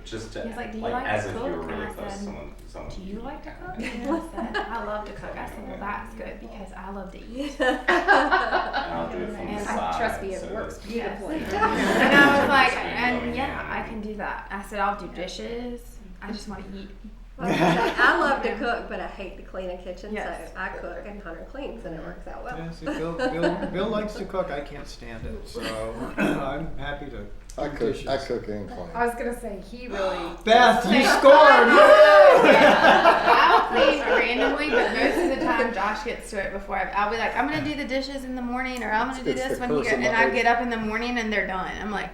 Just to he's like, do you like like as to if cook? you were And really I close to said, someone. do you like to cook? And I said, I love to cook. I said, well, that's good because I love to eat. I'll do it from the And side. trust me, it so works that- beautifully. And I was like, And yeah, I can do that. I said I'll do dishes. I just want to eat. I love to cook, but I hate to clean a kitchen, Yes. so I cook and Hunter cleans, and it works out well. Yeah, see, Bill likes to cook. I can't stand it, so I'm happy to. I do cook, dishes. I cook and clean. I was gonna say, he really. Beth, you scored! I'll clean randomly, but most of the time Josh gets to it before I'll be like, I'm gonna do the dishes in the morning, or I'm gonna do It's this the when he curse gets, of and I mothers. get up in the morning and they're done. I'm like,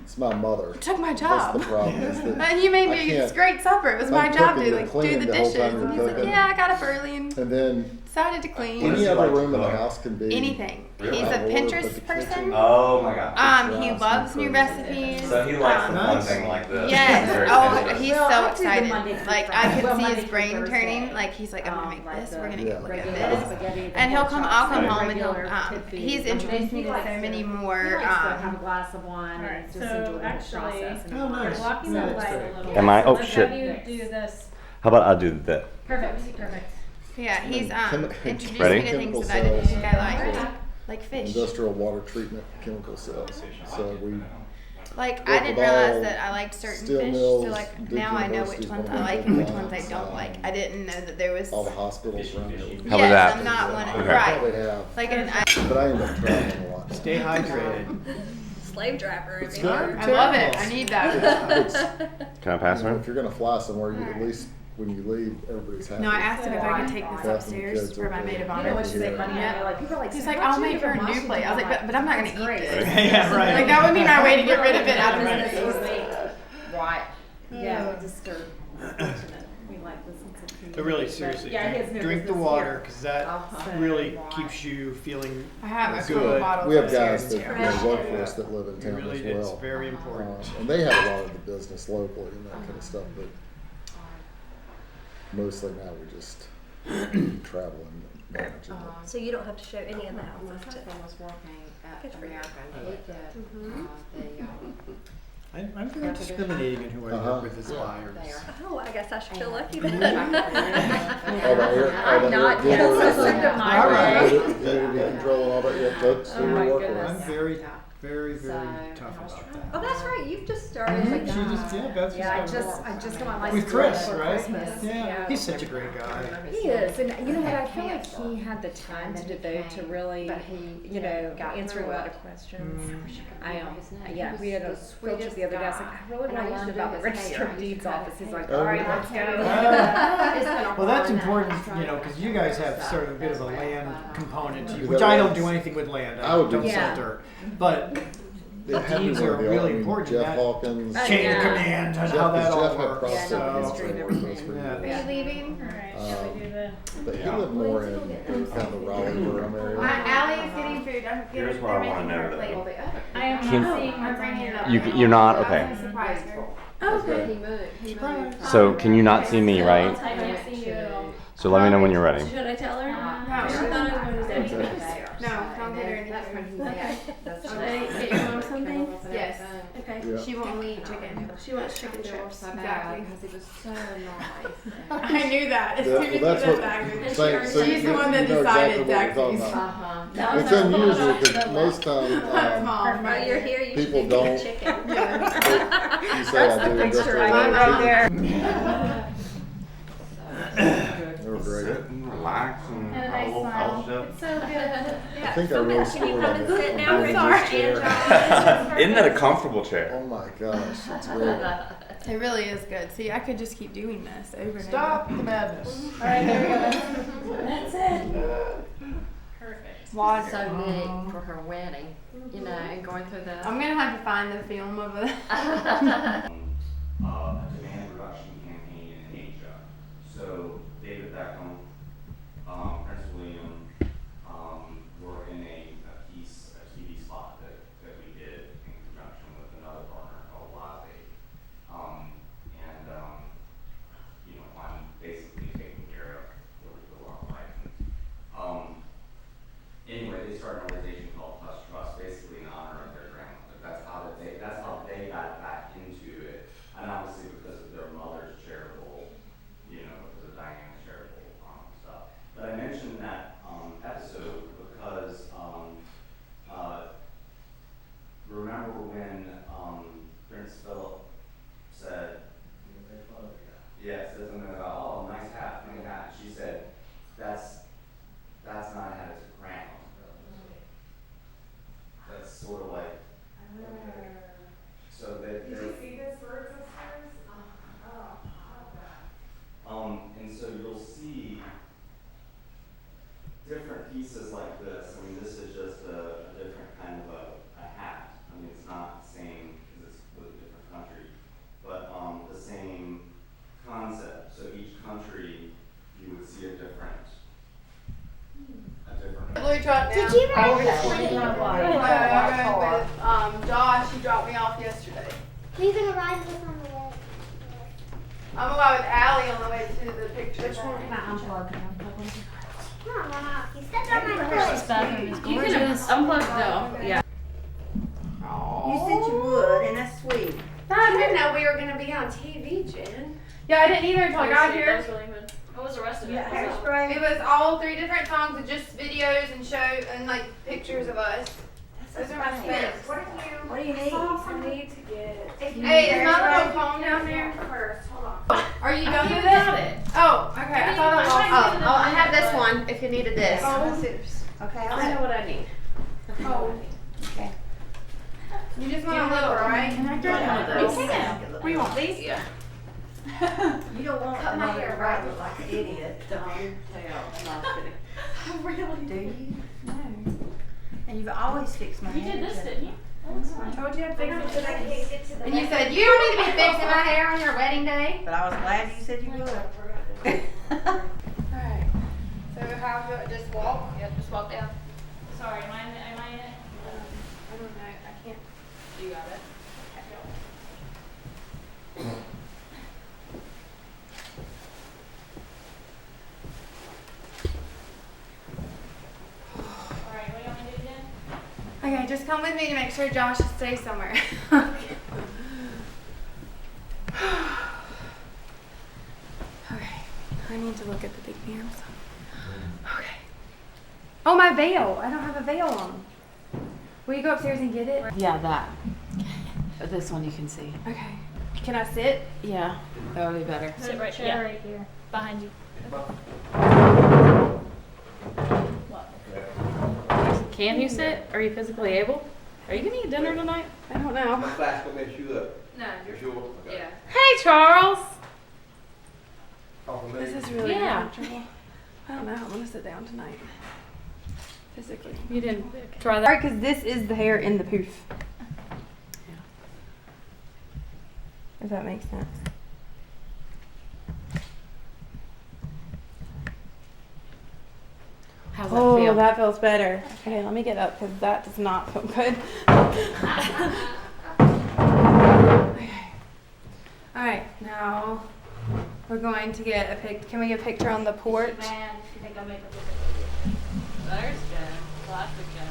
It's my mother. took my That's job. the problem. Is that But you made I me this can't- great supper. It was if my I'm job cooking, to you're like do cleaning the the whole dishes. time And you're he's like, cooking. yeah, I got up early and And then decided to clean. any other room in the house can be Anything. really He's a outdoor, but Pinterest the person. kitchen- Oh my god. He drives loves me new crazy. recipes. So he likes the fun Nice. thing like this. Yes. Very Oh, Pinterest. he's Well, so I do the excited. Monday through Like I Friday. could Well, see Monday his through brain Thursday. turning. Like he's like, I'm gonna make Like this. the We're gonna Yeah. go look at regular this. spaghetti, the And he'll pork come. chops, I'll come the home and he'll. regular tip food. He's I mean, introduced me he to likes so many more. He likes to have a glass of wine Alright, and just so enjoy the actually, process. Oh, nice. blocking the Yeah, light that's a great. little. Am I? So Oh, let's shit. have you do this. How about I do that? Perfect, perfect. Yeah, he's introduced Ready? me to things Chemical that I didn't think I cells. liked, like fish. Industrial water treatment chemical cells. So we Like work I didn't with all realize that I liked certain steel fish. mills, So like Duke now I know which University's ones one I of like the and big which ones I ones, don't like. I didn't know that there was. all the hospitals around here. How about Yes, that? I'm not one. Okay. Right. Probably have. Like and But I end up traveling a lot. Stay hydrated. Slave driver over It's here. good. I love it. I need that. Can I pass You know, her? if you're gonna fly somewhere, you at least when you leave, everybody's happy. No, I asked him if I could take this Beth and the upstairs kids for are my good. maid of You know honor. what you say, Yeah. honey? Yeah. Like people are like, He's "So like, how'd I'll you make do her a from new Washington?" plate. I was like, but I'm not gonna eat great. this. Yeah, right. Like that would be my way to get rid of it out of Right. this. Right. Yeah, we just are fortunate. We like listen to people. But really, seriously, Yeah, he has no drink the business water here. because that Uh-huh. really Right. keeps you feeling I have a good. couple bottles We have upstairs guys that too. work for us that live in It town really, as it's well. very important. And they have a lot of the business locally and that kind of stuff, but mostly now we just travel and manage it. So you don't have to show any of the My houses to. husband was working Good at for you. American. He did I'm very discriminating in who I Uh-huh. work with as buyers. Oh, I guess I should feel lucky Mhm. then. All the air, all I'm the not air, yet, so good send them my All right. way. humidity control and all that, yeah, that's Oh who we my work goodness. I'm with. very, Yeah. very So, tough about that. Oh, that's right. You've just started. She just, yeah, Beth Yeah, I just just got my with license Chris, for right? Christmas. Yeah, he's such a great guy. He is, and you know what? I feel like he had the time to devote to really, you know, answering a lot of questions. Yeah, we had a field trip the other day. I was like, I really want to learn about the Register of Deeds office. He's like, all right, let's go. Well, that's important, you know, because you guys have sort of a bit of a land component to you, which I don't do anything with land. I would do don't sell that. dirt. But It had to be deeds one are of the, really I mean, important. Jeff That Hawkins. chain of Yeah. command and Jeff, how that 'cause all Jeff had works. prostate So, cancer and worked with us for Yeah. years. Are you leaving? Alright, shall we do the? But he lived more in kind of the Raleigh-Durham area. Allie is getting food. I'm Here's getting, what they're I wanna making know, her though. plate. I am Can- not seeing I'm what's on bringing it here. up. You're not? I was Okay. gonna surprise her. Okay. He moved. He moved. So can you not see me, right? I can't see you at all. So let me know when you're ready. Should I tell her? No, She thought I was going to Okay. No, don't get her anything. Okay. Should I get your mom something? Yes. Okay. Yeah. She won't only eat chicken. She wants chicken strips. Exactly. Because it was so nice. I knew that as Yeah, soon as well, that's you what- said that. so She's you- the one that you know decided exactly what we're talking Daxies. about. That It's unusual because most times, Mom. Oh, you're here. You people should do don't. chicken. You say I do, that's I'm right. right there. They were great. and relax and And a nice smile. It's so good. I think I really scored on come and this. sit now? on this Sorry. chair. Isn't that a comfortable chair? Oh my gosh, it's great. It really is good. See, I could just keep doing this over and Stop over. the madness. Alright, there we go. That's it. Perfect. Water. So neat for her wedding, you know, and going through the. I'm gonna have to find the film of it. A demand reduction campaign in Asia. So David Beckham, Prince William, were in a TV spot that we did in conjunction with another partner called Live Aid. You know, I'm basically taking care of the wildlife. Anyway, they started an organization called Plus Trust, basically in honor of their grandmother. That's how they got back into it. And obviously because of their mother's charitable, you know, because of Diane's charitable stuff. But I mentioned that episode because remember when Prince Philip said, yeah, said something about, oh, nice hat, nice hat. She said, that's not a hat, it's a crown. That's sort of like, okay. So that. Did you see those birds upstairs? Oh, I love that. And so you'll see different pieces like this. I mean, this is just a different kind of a hat. I mean, it's not the same because it's with a different country, but the same concept. So each country, you would see a different. Blue truck down. Did you ride Okay. this one? With Josh, he dropped me off yesterday. Who's gonna ride this on the way? I'm gonna ride with Allie on the way to the picture. Which one can I unplug now? Mama, you stepped on my This foot. bathroom is You can gorgeous. unplug though. Yeah. You said you would, and that's sweet. I didn't know we were gonna be on TV, Jen. Yeah, I didn't either until I got here. That's really good. What was the rest of it? Yeah, hairspray. It was all 3 different songs with just videos and show and like pictures of us. Those are my favorites. What do you need? I need to get. Hey, is my little phone down there? First, hold on. Are you done with got it? it. Oh, okay. I thought I lost it. Oh, I have this one. If you needed this. Oh, serious. Okay, I know what I need. Oh. Okay. You just want a little, right? Can I grab one of those? Where you want these? Yeah. You don't want Cut my another hair right right. look like an idiot. Don't tell. No, I'm kidding. Really? Do you? No. And you've always fixed my You hair. did this, Jeff. didn't you? I told you I'd fix it today. Get to the And you said you don't need to be fixing my hair on your wedding day. But I was glad you said you would. Alright. So how do I just walk? Yeah, just walk down. Sorry, am I in it? I don't know. I can't. You got it. Alright, what do you want me to do then? Okay, just come with me to make sure Josh stays somewhere. Okay. I need to look at the big mirror. Okay. Oh, my veil. I don't have a veil on. Will you go upstairs and get it? Yeah, that. This one you can see. Okay. Can I sit? Yeah, that would be better. Sit right Yeah. right here. Behind you. Can you sit? Are you physically able? Are you gonna eat dinner tonight? I don't know. My class gonna mess you up. No, You sure? Okay. Yeah. Hey, Charles. Oh, for me? This is really Yeah. uncomfortable. I don't know how I'm gonna sit down tonight. Physically. You didn't try that. Because this is the hair in the poof. If that makes sense. How's that Oh, feel? that feels better. Okay, let me get up because that does not feel good. Okay. All right, now we're going to get a pic. Can we get a picture on the porch? Man, you think I'll make a picture? There's Jen. Classic Jen.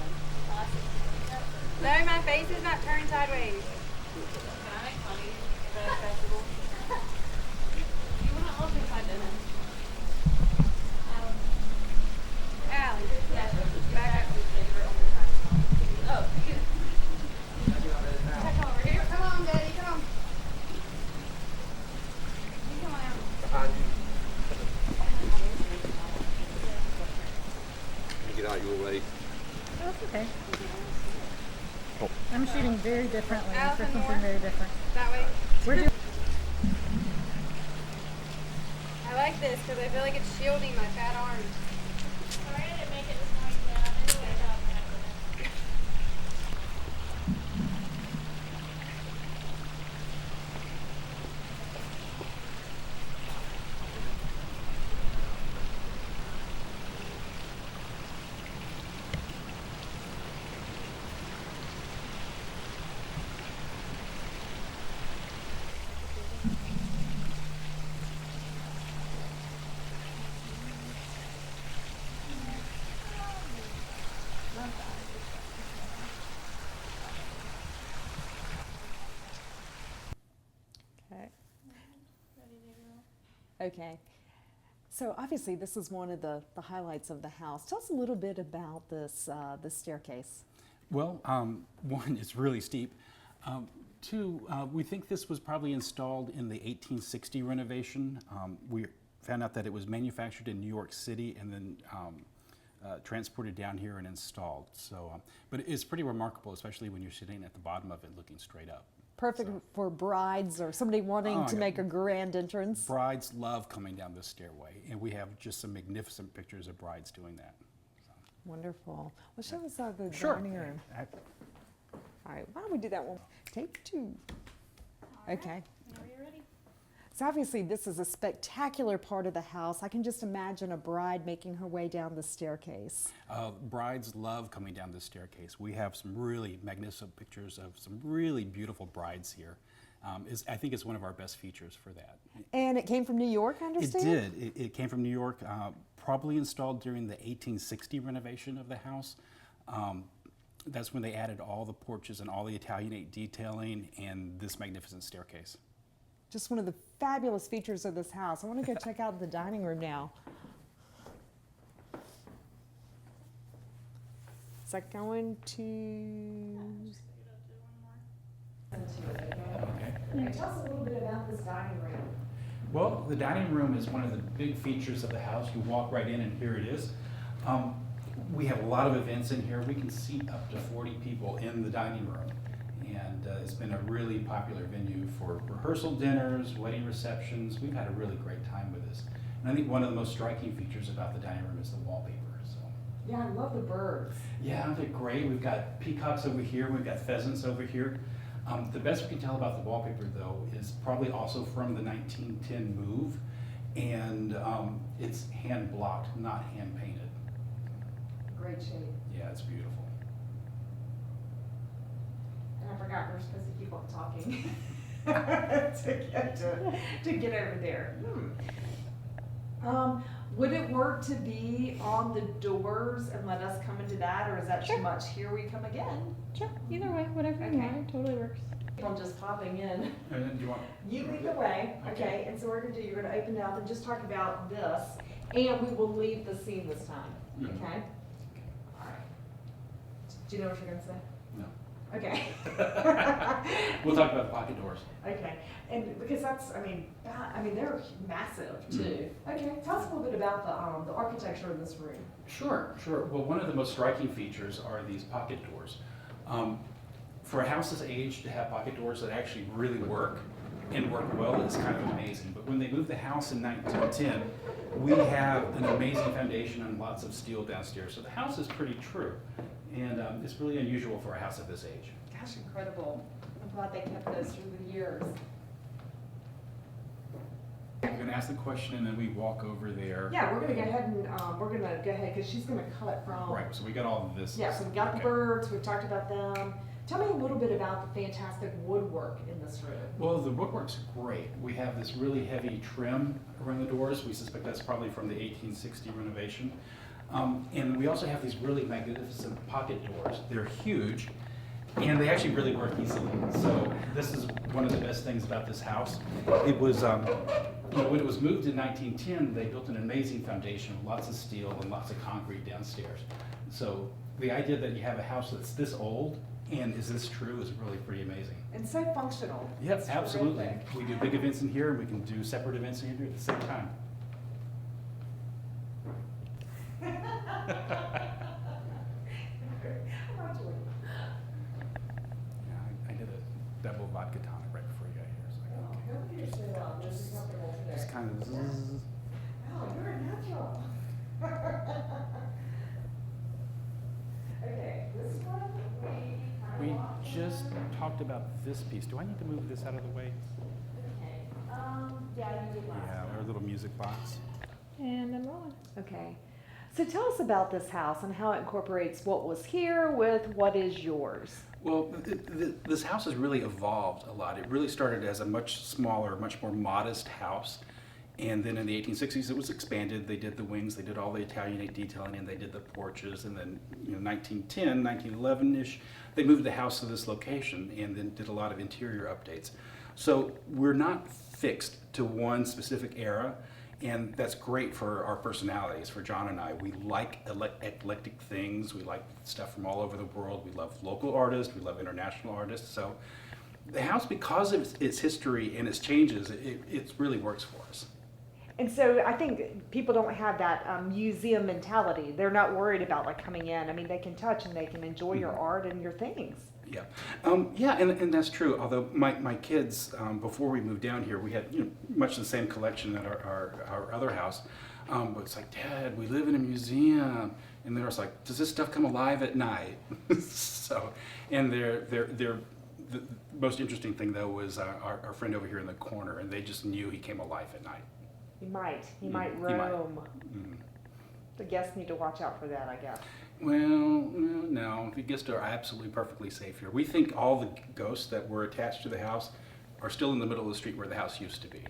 No, my face is not turned sideways. Can I make funny? Is that acceptable? You wouldn't look if I didn't. Allie. Yeah. Back up. Oh, you. Come over here. Come on, Daddy. Come on. You come on out. Behind you. Get out of your way. That's okay. I'm shooting very differently for Allison something Moore. very different. That way. We're doing. I like this because I feel like it's shielding my fat arms. Sorry I didn't make it this morning, Dad. I didn't wake up. Okay. Okay. So obviously this is one of the highlights of the house. Tell us a little bit about this staircase. Well, one, it's really steep. Two, we think this was probably installed in the 1860 renovation. We found out that it was manufactured in New York City and then transported down here and installed. So, but it's pretty remarkable, especially when you're sitting at the bottom of it looking straight up. Perfect for brides or somebody wanting to yeah. make a grand entrance. Brides love coming down this stairway, and we have just some magnificent pictures of brides doing that. Wonderful. Well, show us the Sure. dining room. All right, why don't we do that one? Take two. Okay. Whenever you're ready. So obviously this is a spectacular part of the house. I can just imagine a bride making her way down the staircase. Brides love coming down this staircase. We have some really magnificent pictures of some really beautiful brides here. I think it's one of our best features for that. And it came from New York, I It understand? did. It came from New York, probably installed during the 1860 renovation of the house. That's when they added all the porches and all the Italianate detailing and this magnificent staircase. Just one of the fabulous features of this house. I want to go check out the dining room now. Is that going to... Okay. Tell us a little bit about this dining room. Well, the dining room is one of the big features of the house. You walk right in and here it is. We have a lot of events in here. We can seat up to 40 people in the dining room. And it's been a really popular venue for rehearsal dinners, wedding receptions. We've had a really great time with this. And I think one of the most striking features about the dining room is the wallpaper. So. Yeah, I love the birds. Yeah, they're great. We've got peacocks over here. We've got pheasants over here. The best we can tell about the wallpaper, though, is probably also from the 1910 move. And it's hand blocked, not hand painted. Great shade. Yeah, it's beautiful. And I forgot we're supposed to keep on talking to get over there. Would it work to be on the doors and let us come into that, or is that too much? Here we come again. Sure, either way, whatever you want, it totally works. I'm just popping in. And then do you want? You lead the way, okay? And so what we're gonna do, you're gonna open it up and just talk about this, and we will leave the scene this time, okay? All right. Do you know what you're gonna say? No. Okay. We'll talk about pocket doors. Okay, and because that's, I mean, they're massive too. Okay, tell us a little bit about the architecture of this room. Sure, sure. Well, one of the most striking features are these pocket doors. For a house this age to have pocket doors that actually really work and work well is kind of amazing. But when they moved the house in 1910, we have an amazing foundation and lots of steel downstairs. So the house is pretty true. And it's really unusual for a house of this age. Gosh, incredible. I'm glad they kept those through the years. We're going to ask the question and then we walk over there. Yeah, we're gonna go ahead and because she's gonna cut from. Right, so we got all of this. Yeah, so we got the Okay. birds, we've talked about them. Tell me a little bit about the fantastic woodwork in this room. Well, the woodwork's great. We have this really heavy trim around the doors. We suspect that's probably from the 1860 renovation. And we also have these really magnificent pocket doors. They're huge, and they actually really work easily. So this is one of the best things about this house. It was, when it was moved in 1910, they built an amazing foundation with lots of steel and lots of concrete downstairs. So the idea that you have a house that's this old and is this true is really pretty amazing. And so functional. Yep, It's absolutely. terrific. We do big events in here, and we can do separate events in here at the same time. Yeah, I did a double vodka tonic right before you got here. So just kind of zzz. Oh, you're a natural. Okay, this one We just talked about this piece. Do I need to move this out of the way? Okay. Yeah, you did last. Yeah, our little music box. And I'm rolling. Okay. So tell us about this house and how it incorporates what was here with what is yours. Well, this house has really evolved a lot. It really started as a much smaller, much more modest house. And then in the 1860s, it was expanded. They did the wings, they did all the Italianate detailing, and they did the porches. And then, 1910, 1911-ish, they moved the house to this location and then did a lot of interior updates. So we're not fixed to one specific era. And that's great for our personalities, for John and I. We like eclectic things. We like stuff from all over the world. We love local artists. We love international artists. So the house, because of its history and its changes, it really works for us. And so I think people don't have that museum mentality. They're not worried about like coming in. I mean, they can touch and they can enjoy your art and your things. Yeah, yeah, and that's true. Although my kids, before we moved down here, we had much the same collection at our other house. But it's like, Dad, we live in a museum, and they're just like, does this stuff come alive at night? So, and the most interesting thing though was our friend over here in the corner, and they just knew he came alive at night. He might roam. He might. Mm. The guests need to watch out for that, I guess. Well, no, the guests are absolutely perfectly safe here. We think all the ghosts that were attached to the house are still in the middle of the street where the house used to be.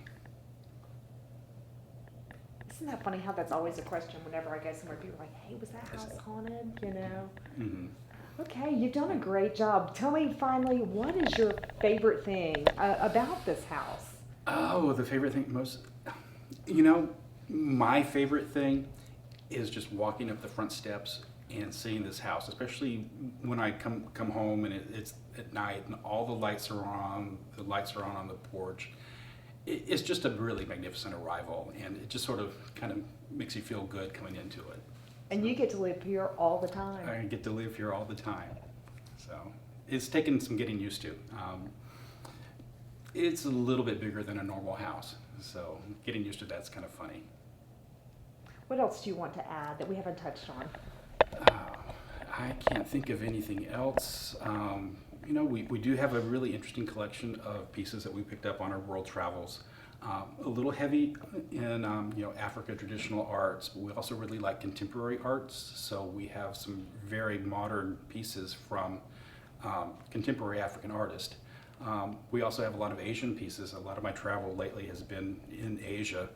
Isn't that funny how that's always a question whenever I go somewhere? People are like, hey, was that house haunted? You know? Mm-hmm. Okay, you've done a great job. Tell me finally, what is your favorite thing about this house? Oh, the favorite thing my favorite thing is just walking up the front steps and seeing this house, especially when I come home and it's at night and all the lights are on the porch. It's just a really magnificent arrival, and it just sort of kind of makes you feel good coming into it. And you get to live here all the time. I get to live here all the time. So it's taken some getting used to. It's a little bit bigger than a normal house, so getting used to that's kind of funny. What else do you want to add that we haven't touched on? I can't think of anything else. We do have a really interesting collection of pieces that we picked up on our world travels. A little heavy in Africa traditional arts, but we also really like contemporary arts. So we have some very modern pieces from contemporary African artists. We also have a lot of Asian pieces. A lot of my travel lately has been in Asia.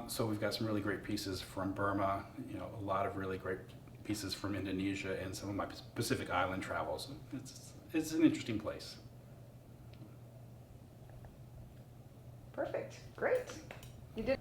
So we've got some really great pieces from Burma, a lot of really great pieces from Indonesia, and some of my Pacific Island travels. It's an interesting place. Perfect. Great. You did.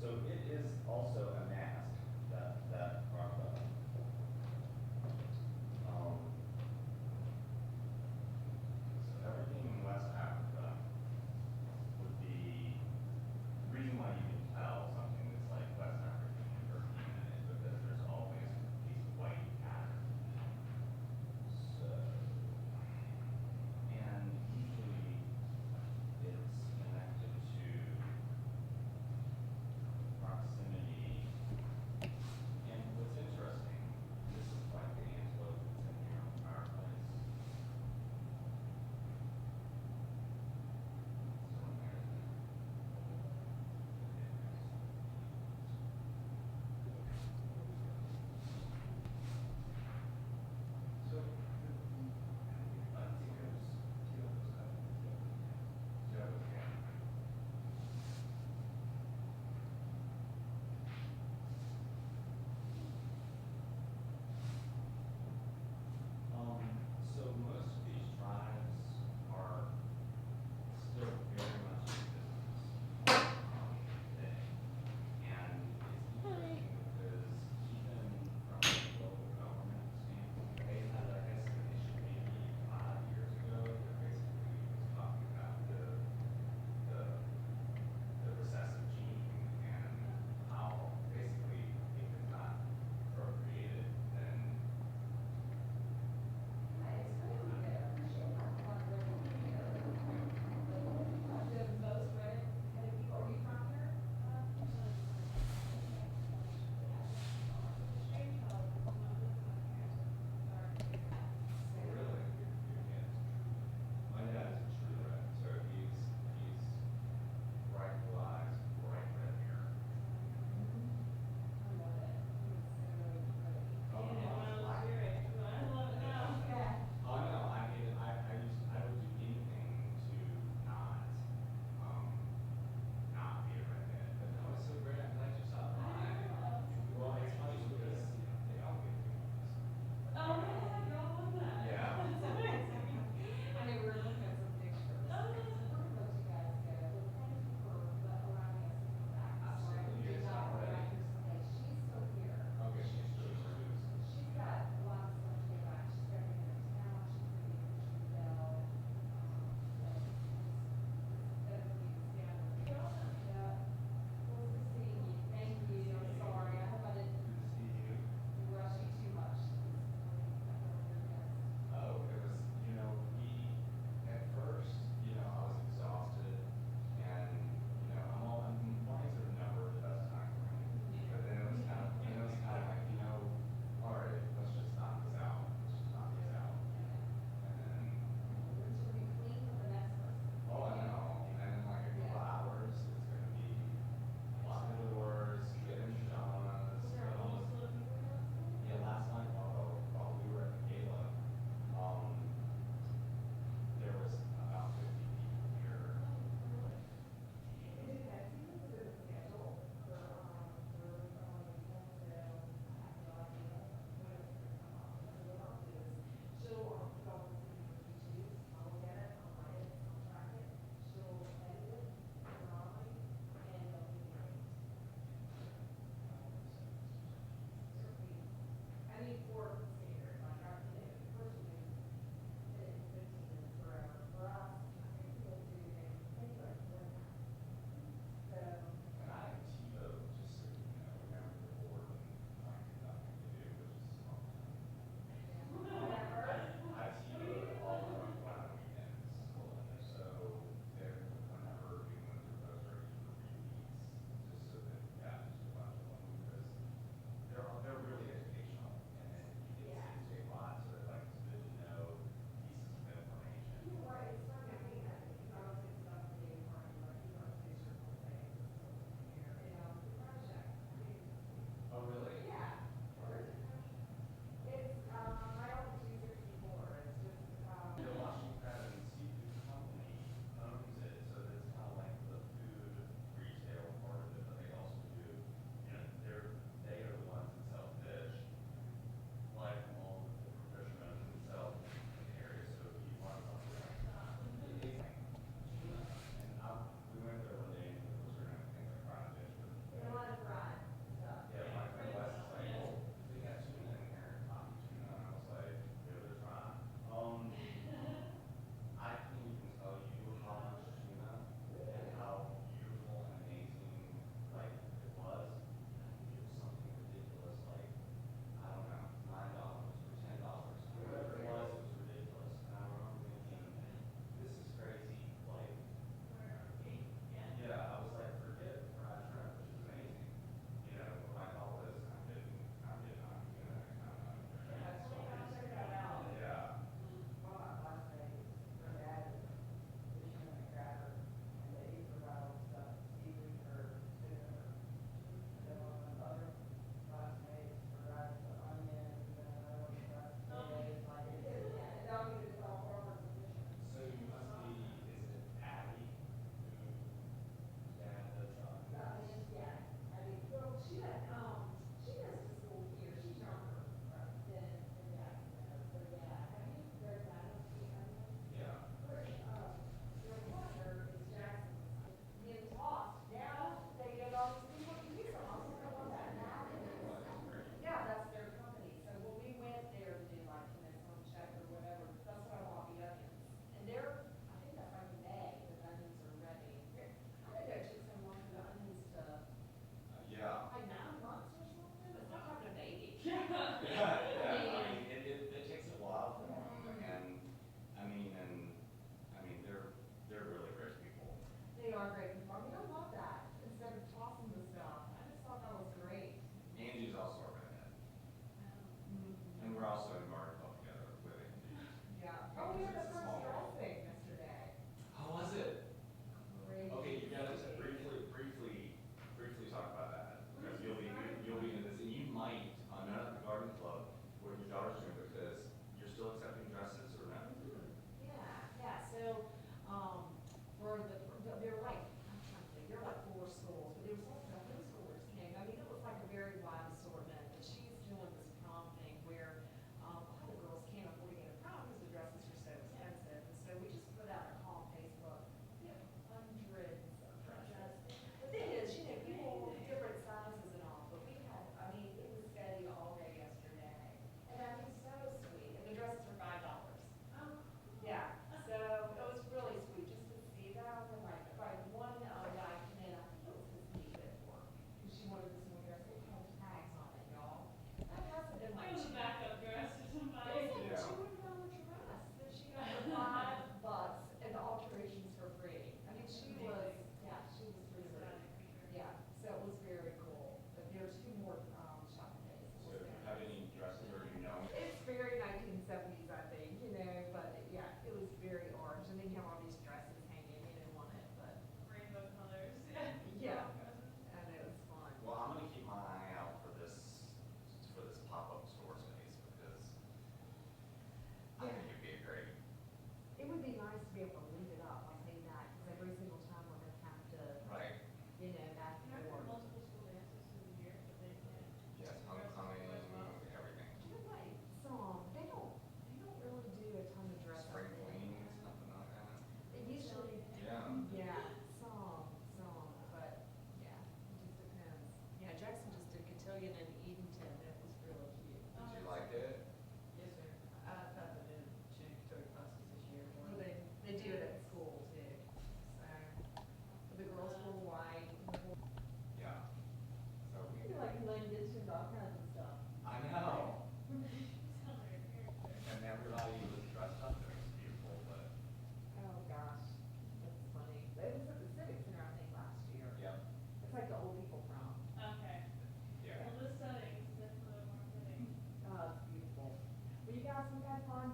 So it is also a mask that Martha. So everything in West Africa would be the reason why you can tell something that's like West African and European is because there's always these white patterns. So, and usually it's connected to proximity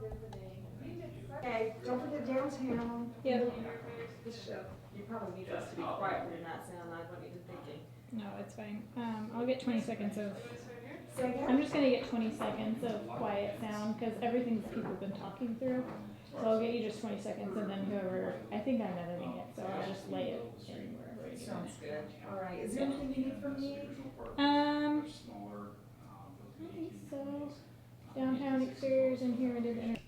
visiting. Okay, don't forget downtown. Yep. This show, you probably need us to be quiet during that sound. I wasn't even thinking. No, it's fine. I'll get 20 seconds of. Say again? I'm just gonna get 20 seconds of quiet sound because everything's people have been talking through. So I'll get you just 20 seconds, and then whoever. I think I'm editing it, so I'll just lay it in wherever it Sounds good. All right. Is there anything you need from me? I don't think so. Downtown exteriors in here and did the.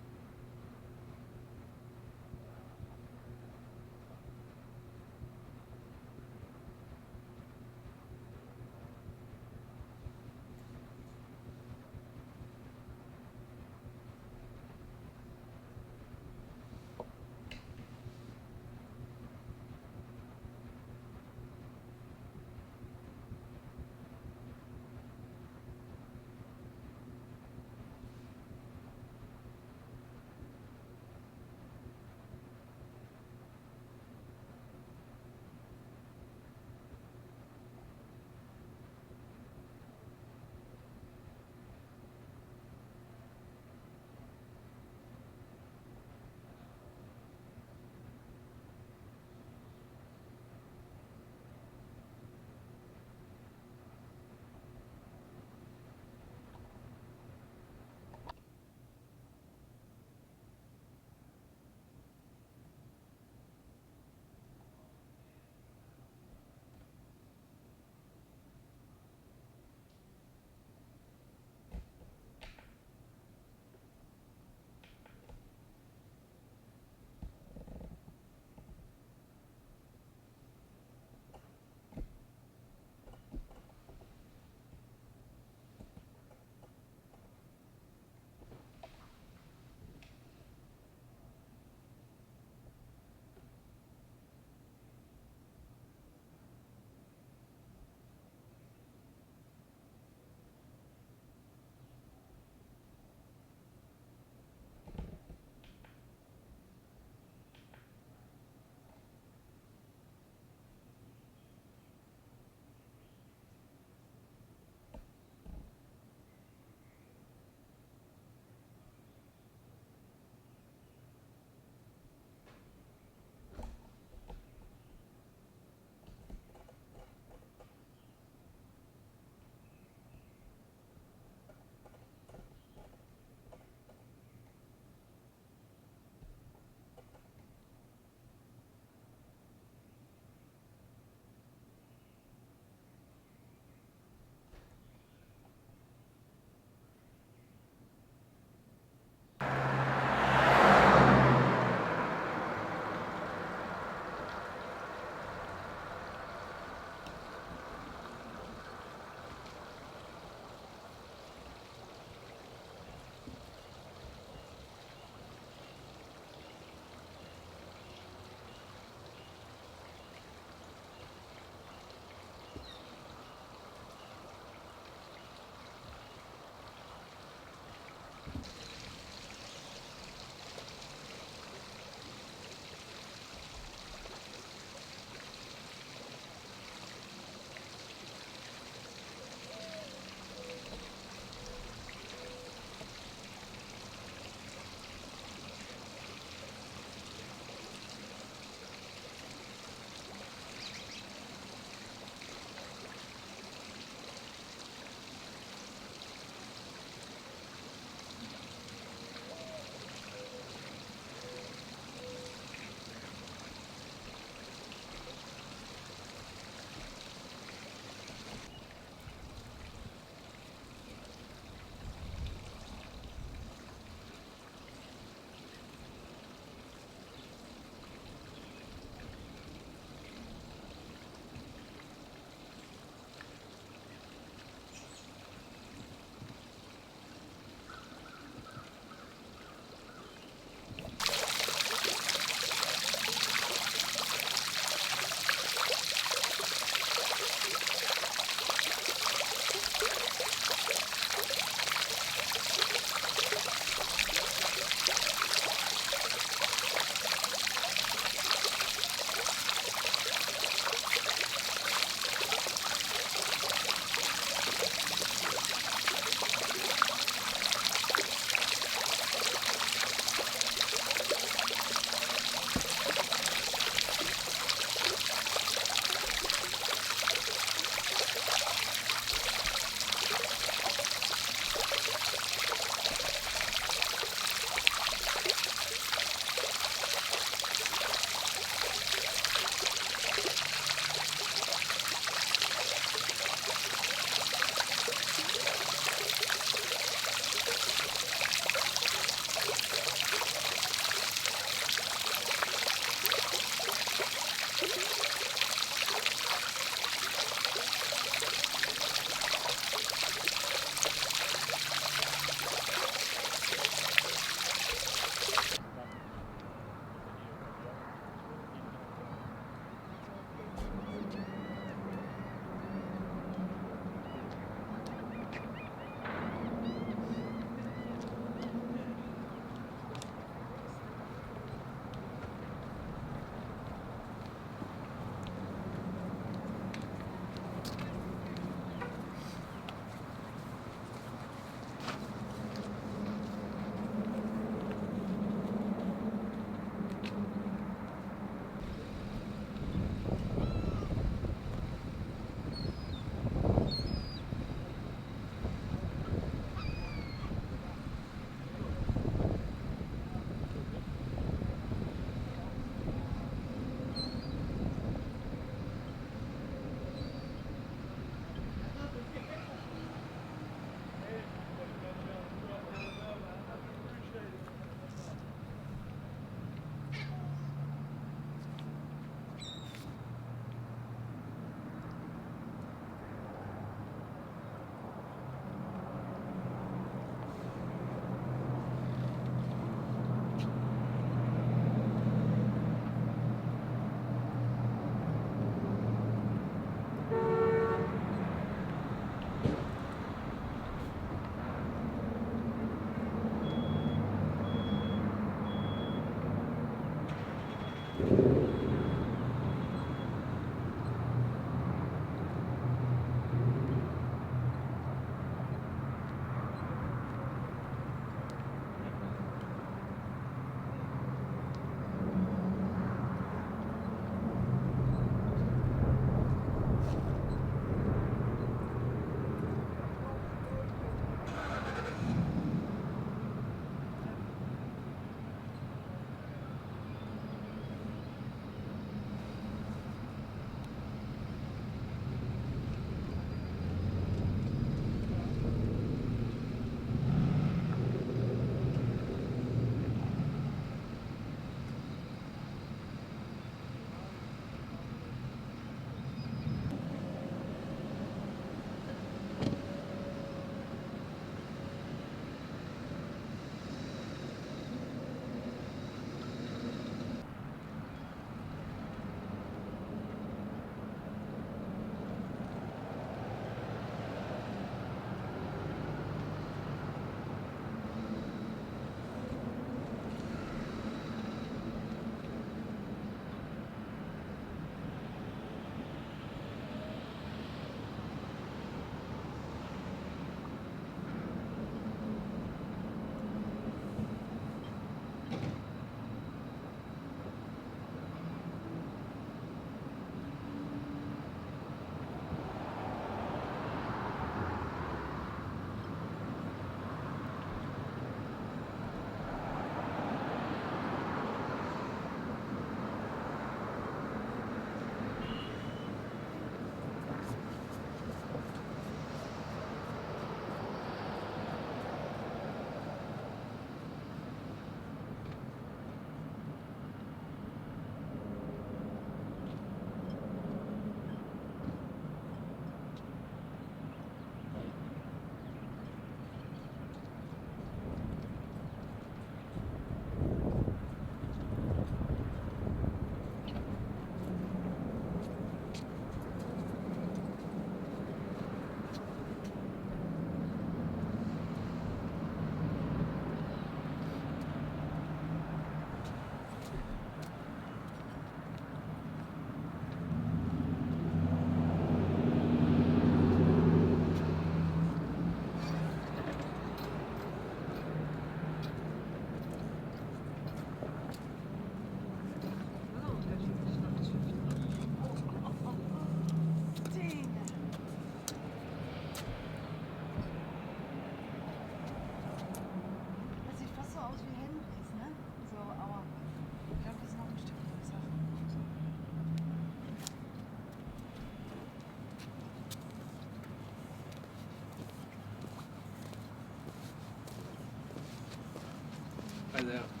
that.